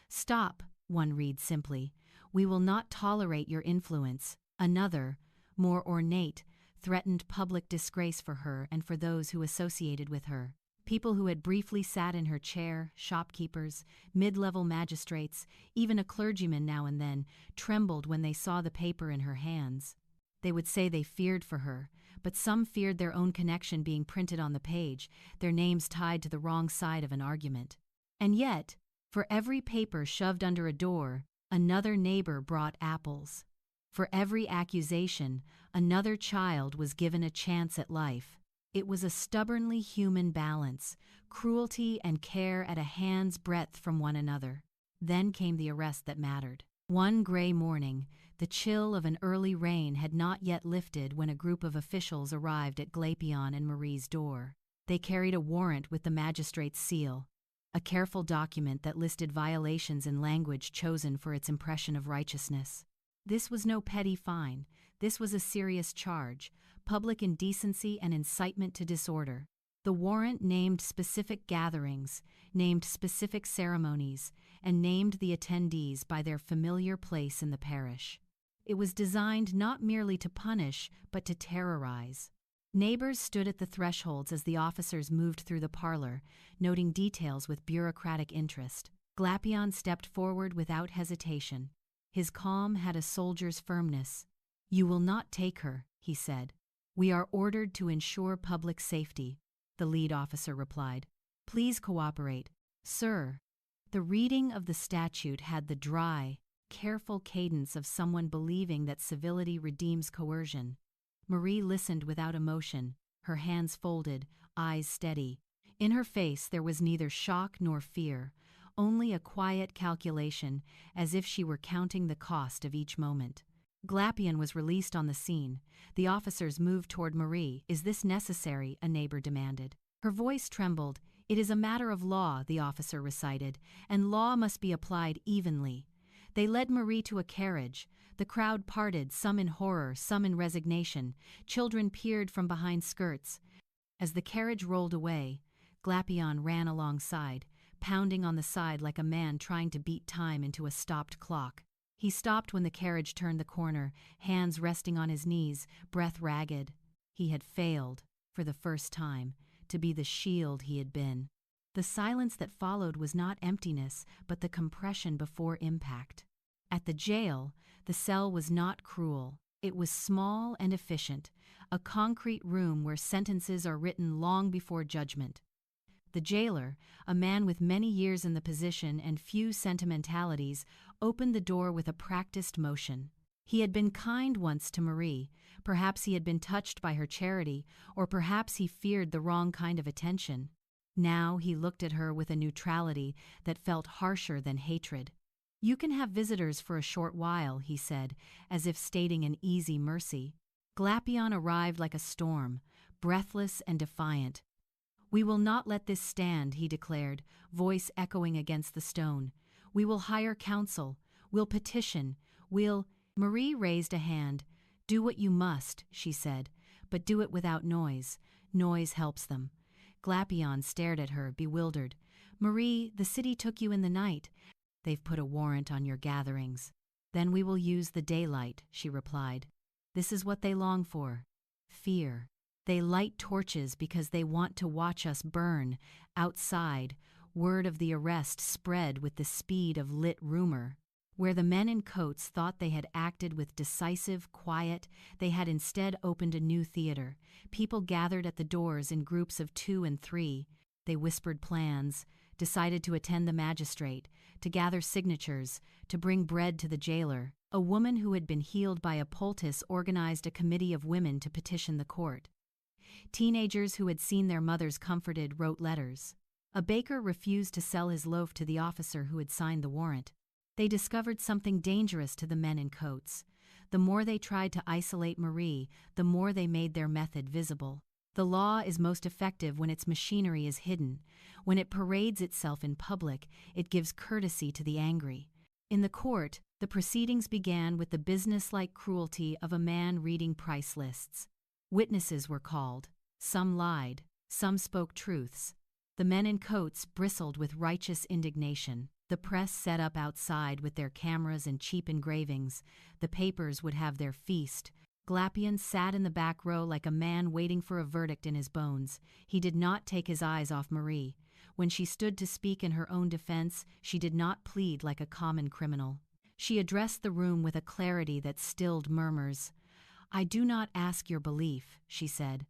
"Stop," one reads simply. "We will not tolerate your influence." Another, more ornate, threatened public disgrace for her and for those who associated with her. People who had briefly sat in her chair, shopkeepers, mid-level magistrates, even a clergyman now and then, trembled when they saw the paper in her hands. They would say they feared for her, but some feared their own connection being printed on the page, their names tied to the wrong side of an argument. And yet, for every paper shoved under a door, another neighbor brought apples. For every accusation, another child was given a chance at life. It was a stubbornly human balance, cruelty and care at a hand's breadth from one another. Then came the arrest that mattered. One gray morning, the chill of an early rain had not yet lifted when a group of officials arrived at Glapion and Marie's door. They carried a warrant with the magistrate's seal, a careful document that listed violations in language chosen for its impression of righteousness. This was no petty fine. This was a serious charge, public indecency and incitement to disorder. The warrant named specific gatherings, named specific ceremonies, and named the attendees by their familiar place in the parish. It was designed not merely to punish, but to terrorize. Neighbors stood at the thresholds as the officers moved through the parlor, noting details with bureaucratic interest. Glapion stepped forward without hesitation. His calm had a soldier's firmness. "You will not take her," he said. "We are ordered to ensure public safety," the lead officer replied. "Please cooperate, sir." The reading of the statute had the dry, careful cadence of someone believing that civility redeems coercion. Marie listened without emotion, her hands folded, eyes steady. In her face there was neither shock nor fear, only a quiet calculation, as if she were counting the cost of each moment. Glapion was released on the scene. The officers moved toward Marie. "Is this necessary?" a neighbor demanded. Her voice trembled. "It is a matter of law," the officer recited, "and law must be applied evenly." They led Marie to a carriage. The crowd parted, some in horror, some in resignation. Children peered from behind skirts. As the carriage rolled away, Glapion ran alongside, pounding on the side like a man trying to beat time into a stopped clock. He stopped when the carriage turned the corner, hands resting on his knees, breath ragged. He had failed, for the first time, to be the shield he had been. The silence that followed was not emptiness, but the compression before impact. At the jail, the cell was not cruel. It was small and efficient, a concrete room where sentences are written long before judgment. The jailer, a man with many years in the position and few sentimentalities, opened the door with a practiced motion. He had been kind once to Marie. Perhaps he had been touched by her charity, or perhaps he feared the wrong kind of attention. Now he looked at her with a neutrality that felt harsher than hatred. "You can have visitors for a short while," he said, as if stating an easy mercy. Glapion arrived like a storm, breathless and defiant. "We will not let this stand," he declared, voice echoing against the stone. "We will hire counsel. We'll petition. We'll—" Marie raised a hand. Do what you must, she said, but do it without noise. Noise helps them. Glapion stared at her, bewildered. Marie, the city took you in the night. They've put a warrant on your gatherings. Then we will use the daylight, she replied. This is what they long for. Fear. They light torches because they want to watch us burn. Outside, word of the arrest spread with the speed of lit rumor. Where the men in coats thought they had acted with decisive quiet, they had instead opened a new theater. People gathered at the doors in groups of 2 and 3. They whispered plans, decided to attend the magistrate, to gather signatures, to bring bread to the jailer. A woman who had been healed by a poultice organized a committee of women to petition the court. Teenagers who had seen their mothers comforted wrote letters. A baker refused to sell his loaf to the officer who had signed the warrant. They discovered something dangerous to the men in coats. The more they tried to isolate Marie, the more they made their method visible. The law is most effective when its machinery is hidden. When it parades itself in public, it gives courtesy to the angry. In the court, the proceedings began with the businesslike cruelty of a man reading price lists. Witnesses were called. Some lied, some spoke truths. The men in coats bristled with righteous indignation. The press set up outside with their cameras and cheap engravings. The papers would have their feast. Glapion sat in the back row like a man waiting for a verdict in his bones. He did not take his eyes off Marie. When she stood to speak in her own defense, she did not plead like a common criminal. She addressed the room with a clarity that stilled murmurs. I do not ask your belief, she said.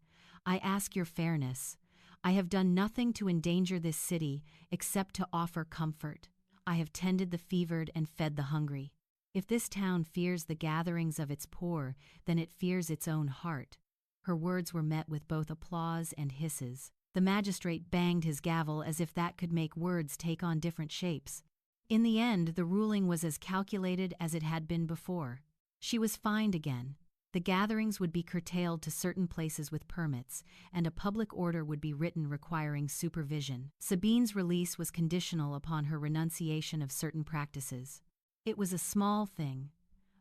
I ask your fairness. I have done nothing to endanger this city except to offer comfort. I have tended the fevered and fed the hungry. If this town fears the gatherings of its poor, then it fears its own heart. Her words were met with both applause and hisses. The magistrate banged his gavel as if that could make words take on different shapes. In the end, the ruling was as calculated as it had been before. She was fined again. The gatherings would be curtailed to certain places with permits, and a public order would be written requiring supervision. Sabine's release was conditional upon her renunciation of certain practices. It was a small thing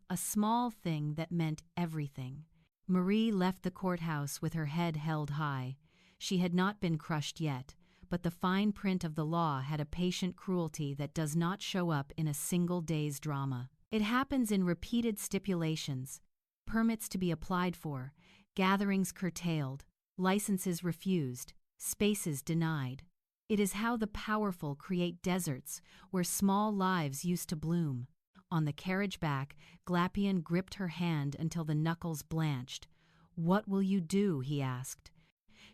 that meant everything. Marie left the courthouse with her head held high. She had not been crushed yet, but the fine print of the law had a patient cruelty that does not show up in a single day's drama. It happens in repeated stipulations. Permits to be applied for, gatherings curtailed, licenses refused, spaces denied. It is how the powerful create deserts where small lives used to bloom. On the carriage back, Glapion gripped her hand until the knuckles blanched. What will you do? He asked.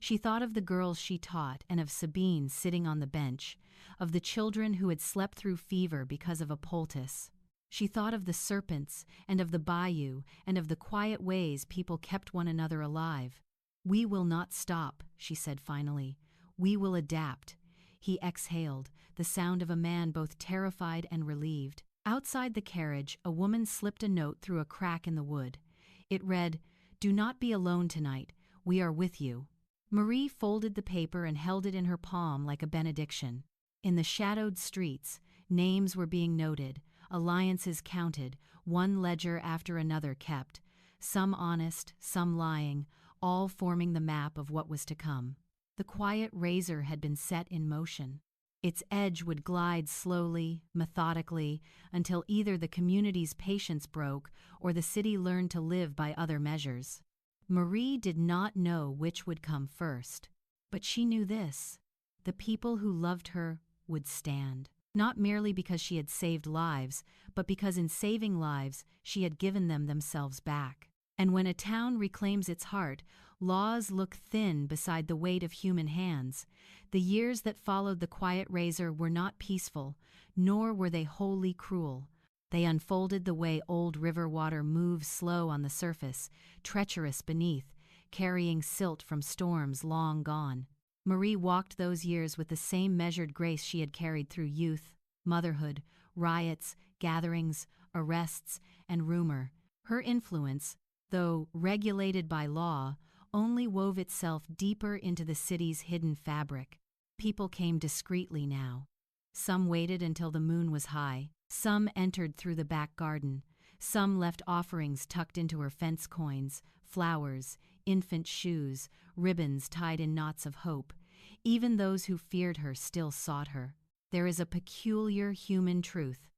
She thought of the girls she taught and of Sabine sitting on the bench, of the children who had slept through fever because of a poultice. She thought of the serpents and of the bayou and of the quiet ways people kept one another alive. We will not stop, she said finally. We will adapt. He exhaled, the sound of a man both terrified and relieved. Outside the carriage, a woman slipped a note through a crack in the wood. It read, Do not be alone tonight. We are with you. Marie folded the paper and held it in her palm like a benediction. In the shadowed streets, names were being noted, alliances counted, one ledger after another kept, some honest, some lying, all forming the map of what was to come. The quiet razor had been set in motion. Its edge would glide slowly, methodically, until either the community's patience broke or the city learned to live by other measures. Marie did not know which would come first, but she knew this: the people who loved her would stand. Not merely because she had saved lives, but because in saving lives she had given them themselves back. And when a town reclaims its heart, laws look thin beside the weight of human hands. The years that followed the quiet razor were not peaceful, nor were they wholly cruel. They unfolded the way old river water moves slow on the surface, treacherous beneath, carrying silt from storms long gone. Marie walked those years with the same measured grace she had carried through youth, motherhood, riots, gatherings, arrests, and rumor. Her influence, though regulated by law, only wove itself deeper into the city's hidden fabric. People came discreetly now. Some waited until the moon was high. Some entered through the back garden. Some left offerings tucked into her fence coins, flowers, infant shoes, ribbons tied in knots of hope. Even those who feared her still sought her. There is a peculiar human truth.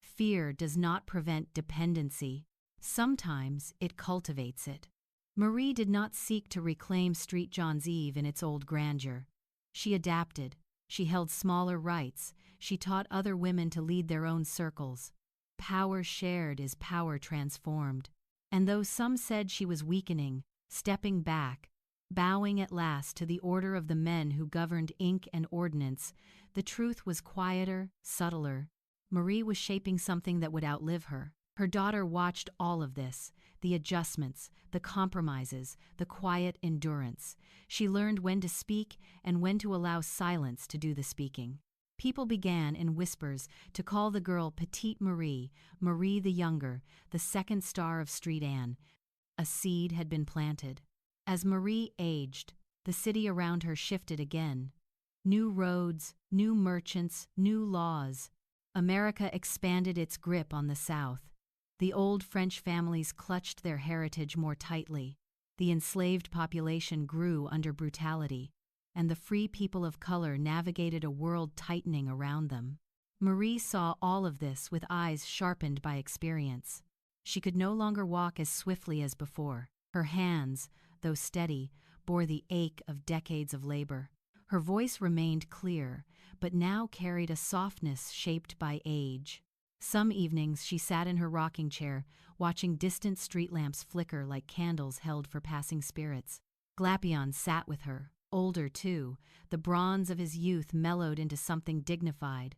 Fear does not prevent dependency. Sometimes it cultivates it. Marie did not seek to reclaim Street John's Eve in its old grandeur. She adapted. She held smaller rights. She taught other women to lead their own circles. Power shared is power transformed. And though some said she was weakening, stepping back, bowing at last to the order of the men who governed ink and ordnance, the truth was quieter, subtler. Marie was shaping something that would outlive her. Her daughter watched all of this, the adjustments, the compromises, the quiet endurance. She learned when to speak and when to allow silence to do the speaking. People began, in whispers, to call the girl Petite Marie, Marie the Younger, the second star of Street Anne. A seed had been planted. As Marie aged, the city around her shifted again. New roads, new merchants, new laws. America expanded its grip on the South. The old French families clutched their heritage more tightly. The enslaved population grew under brutality, and the free people of color navigated a world tightening around them. Marie saw all of this with eyes sharpened by experience. She could no longer walk as swiftly as before. Her hands, though steady, bore the ache of decades of labor. Her voice remained clear, but now carried a softness shaped by age. Some evenings she sat in her rocking chair, watching distant street lamps flicker like candles held for passing spirits. Glapion sat with her, older too, the bronze of his youth mellowed into something dignified.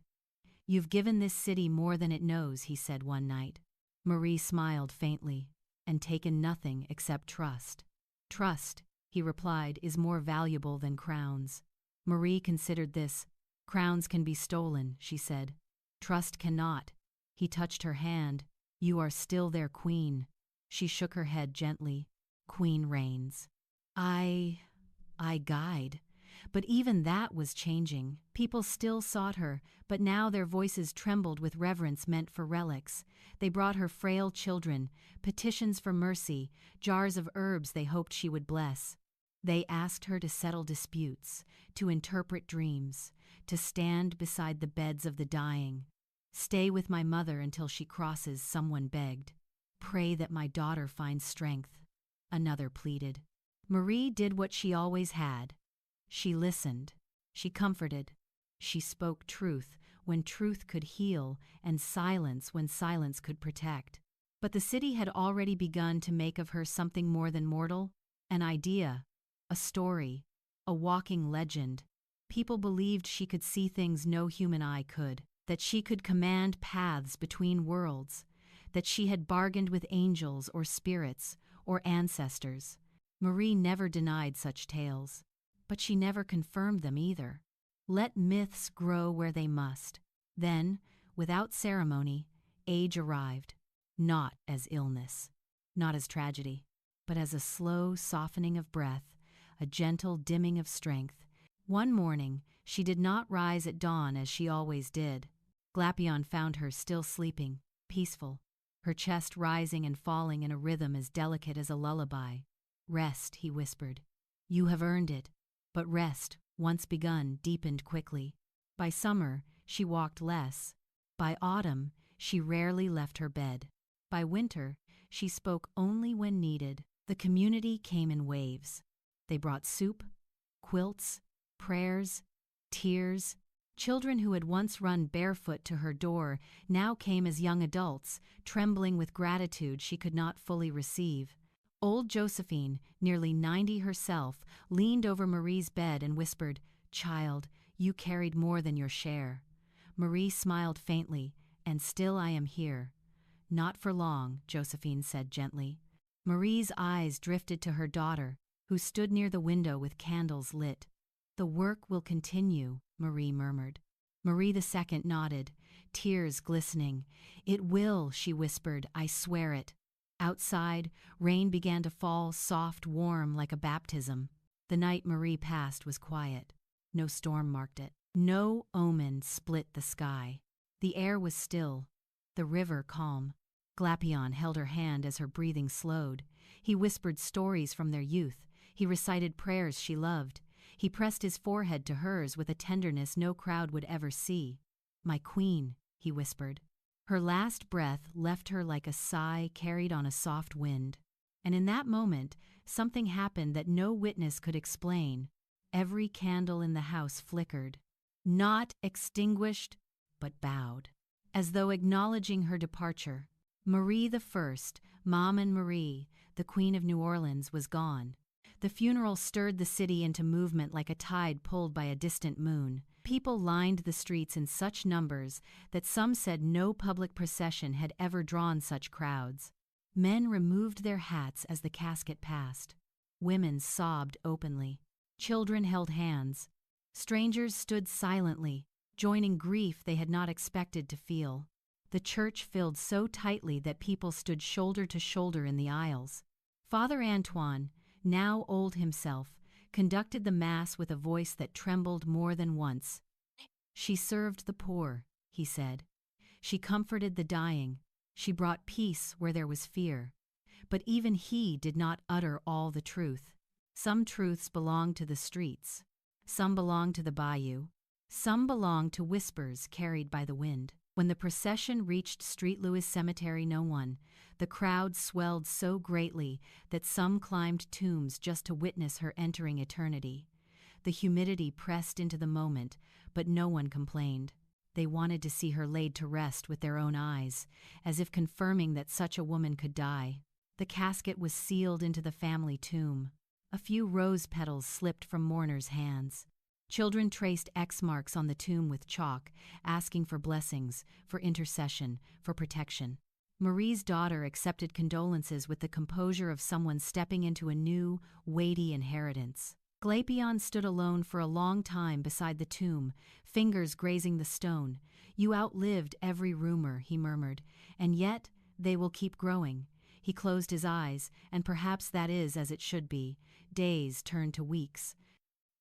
"You've given this city more than it knows," he said one night. Marie smiled faintly, "and taken nothing except trust." "Trust," he replied, "is more valuable than crowns." Marie considered this. "Crowns can be stolen," she said. "Trust cannot." He touched her hand. "You are still their queen." She shook her head gently. "Queen reigns. I guide." But even that was changing. People still sought her, but now their voices trembled with reverence meant for relics. They brought her frail children, petitions for mercy, jars of herbs they hoped she would bless. They asked her to settle disputes, to interpret dreams, to stand beside the beds of the dying. "Stay with my mother until she crosses," someone begged. "Pray that my daughter finds strength," another pleaded. Marie did what she always had. She listened. She comforted. She spoke truth when truth could heal, and silence when silence could protect. But the city had already begun to make of her something more than mortal, an idea, a story, a walking legend. People believed she could see things no human eye could, that she could command paths between worlds, that she had bargained with angels or spirits or ancestors. Marie never denied such tales, but she never confirmed them either. Let myths grow where they must. Then, without ceremony, age arrived, not as illness, not as tragedy, but as a slow softening of breath, a gentle dimming of strength. One morning, she did not rise at dawn as she always did. Glapion found her still sleeping, peaceful, her chest rising and falling in a rhythm as delicate as a lullaby. "Rest," he whispered. "You have earned it." But rest, once begun, deepened quickly. By summer, she walked less. By autumn, she rarely left her bed. By winter, she spoke only when needed. The community came in waves. They brought soup, quilts, prayers, tears. Children who had once run barefoot to her door now came as young adults, trembling with gratitude she could not fully receive. Old Josephine, nearly 90 herself, leaned over Marie's bed and whispered, "Child, you carried more than your share." Marie smiled faintly, "And still I am here." "Not for long," Josephine said gently. Marie's eyes drifted to her daughter, who stood near the window with candles lit. "The work will continue," Marie murmured. Marie II nodded, tears glistening. "It will," she whispered, "I swear it." Outside, rain began to fall, soft, warm, like a baptism. The night Marie passed was quiet. No storm marked it. No omen split the sky. The air was still, the river calm. Glapion held her hand as her breathing slowed. He whispered stories from their youth. He recited prayers she loved. He pressed his forehead to hers with a tenderness no crowd would ever see. "My queen," he whispered. Her last breath left her like a sigh carried on a soft wind. And in that moment, something happened that no witness could explain. Every candle in the house flickered. Not extinguished, but bowed. As though acknowledging her departure. Marie I, Maman Marie, the Queen of New Orleans, was gone. The funeral stirred the city into movement like a tide pulled by a distant moon. People lined the streets in such numbers that some said no public procession had ever drawn such crowds. Men removed their hats as the casket passed. Women sobbed openly. Children held hands. Strangers stood silently, joining grief they had not expected to feel. The church filled so tightly that people stood shoulder to shoulder in the aisles. Father Antoine, now old himself, conducted the Mass with a voice that trembled more than once. "She served the poor," he said. "She comforted the dying. She brought peace where there was fear." But even he did not utter all the truth. Some truths belonged to the streets. Some belonged to the bayou. Some belonged to whispers carried by the wind. When the procession reached St. Louis Cemetery No. 1, the crowd swelled so greatly that some climbed tombs just to witness her entering eternity. The humidity pressed into the moment, but no one complained. They wanted to see her laid to rest with their own eyes, as if confirming that such a woman could die. The casket was sealed into the family tomb. A few rose petals slipped from mourners' hands. Children traced X marks on the tomb with chalk, asking for blessings, for intercession, for protection. Marie's daughter accepted condolences with the composure of someone stepping into a new, weighty inheritance. Glapion stood alone for a long time beside the tomb, fingers grazing the stone. "You outlived every rumor," he murmured, "and yet they will keep growing." He closed his eyes, and perhaps that is as it should be. Days turned to weeks.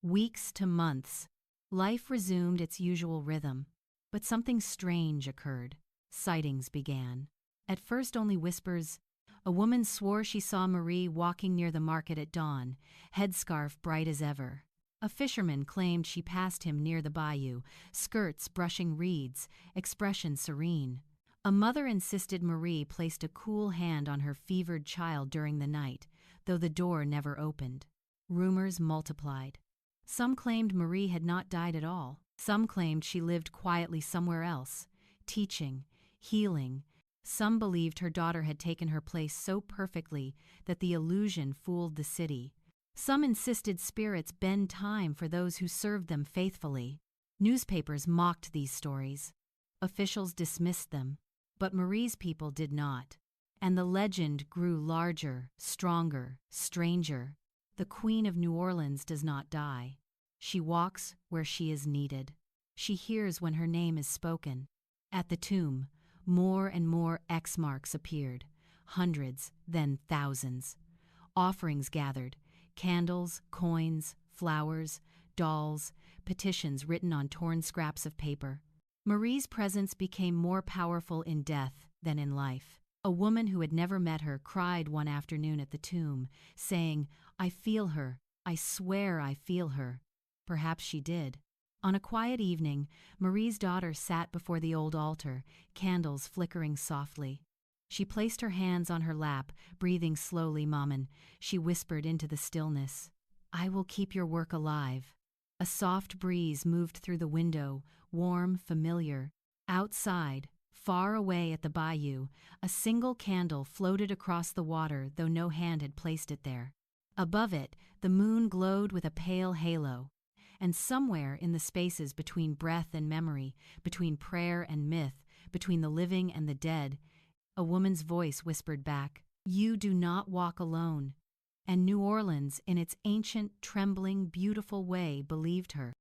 Weeks to months. Life resumed its usual rhythm. But something strange occurred. Sightings began. At first only whispers. A woman swore she saw Marie walking near the market at dawn, headscarf bright as ever. A fisherman claimed she passed him near the bayou, skirts brushing reeds, expression serene. A mother insisted Marie placed a cool hand on her fevered child during the night, though the door never opened. Rumors multiplied. Some claimed Marie had not died at all. Some claimed she lived quietly somewhere else, teaching, healing. Some believed her daughter had taken her place so perfectly that the illusion fooled the city. Some insisted spirits bend time for those who served them faithfully. Newspapers mocked these stories. Officials dismissed them. But Marie's people did not. And the legend grew larger, stronger, stranger. The Queen of New Orleans does not die. She walks where she is needed. She hears when her name is spoken. At the tomb, more and more X marks appeared. Hundreds, then thousands. Offerings gathered. Candles, coins, flowers, dolls, petitions written on torn scraps of paper. Marie's presence became more powerful in death than in life. A woman who had never met her cried one afternoon at the tomb, saying, "I feel her. I swear I feel her." Perhaps she did. On a quiet evening, Marie's daughter sat before the old altar, candles flickering softly. She placed her hands on her lap, breathing slowly. "Maman," she whispered into the stillness, "I will keep your work alive." A soft breeze moved through the window, warm, familiar. Outside, far away at the bayou, a single candle floated across the water, though no hand had placed it there. Above it, the moon glowed with a pale halo. And somewhere in the spaces between breath and memory, between prayer and myth, between the living and the dead, a woman's voice whispered back, "You do not walk alone." And New Orleans, in its ancient, trembling, beautiful way, believed her.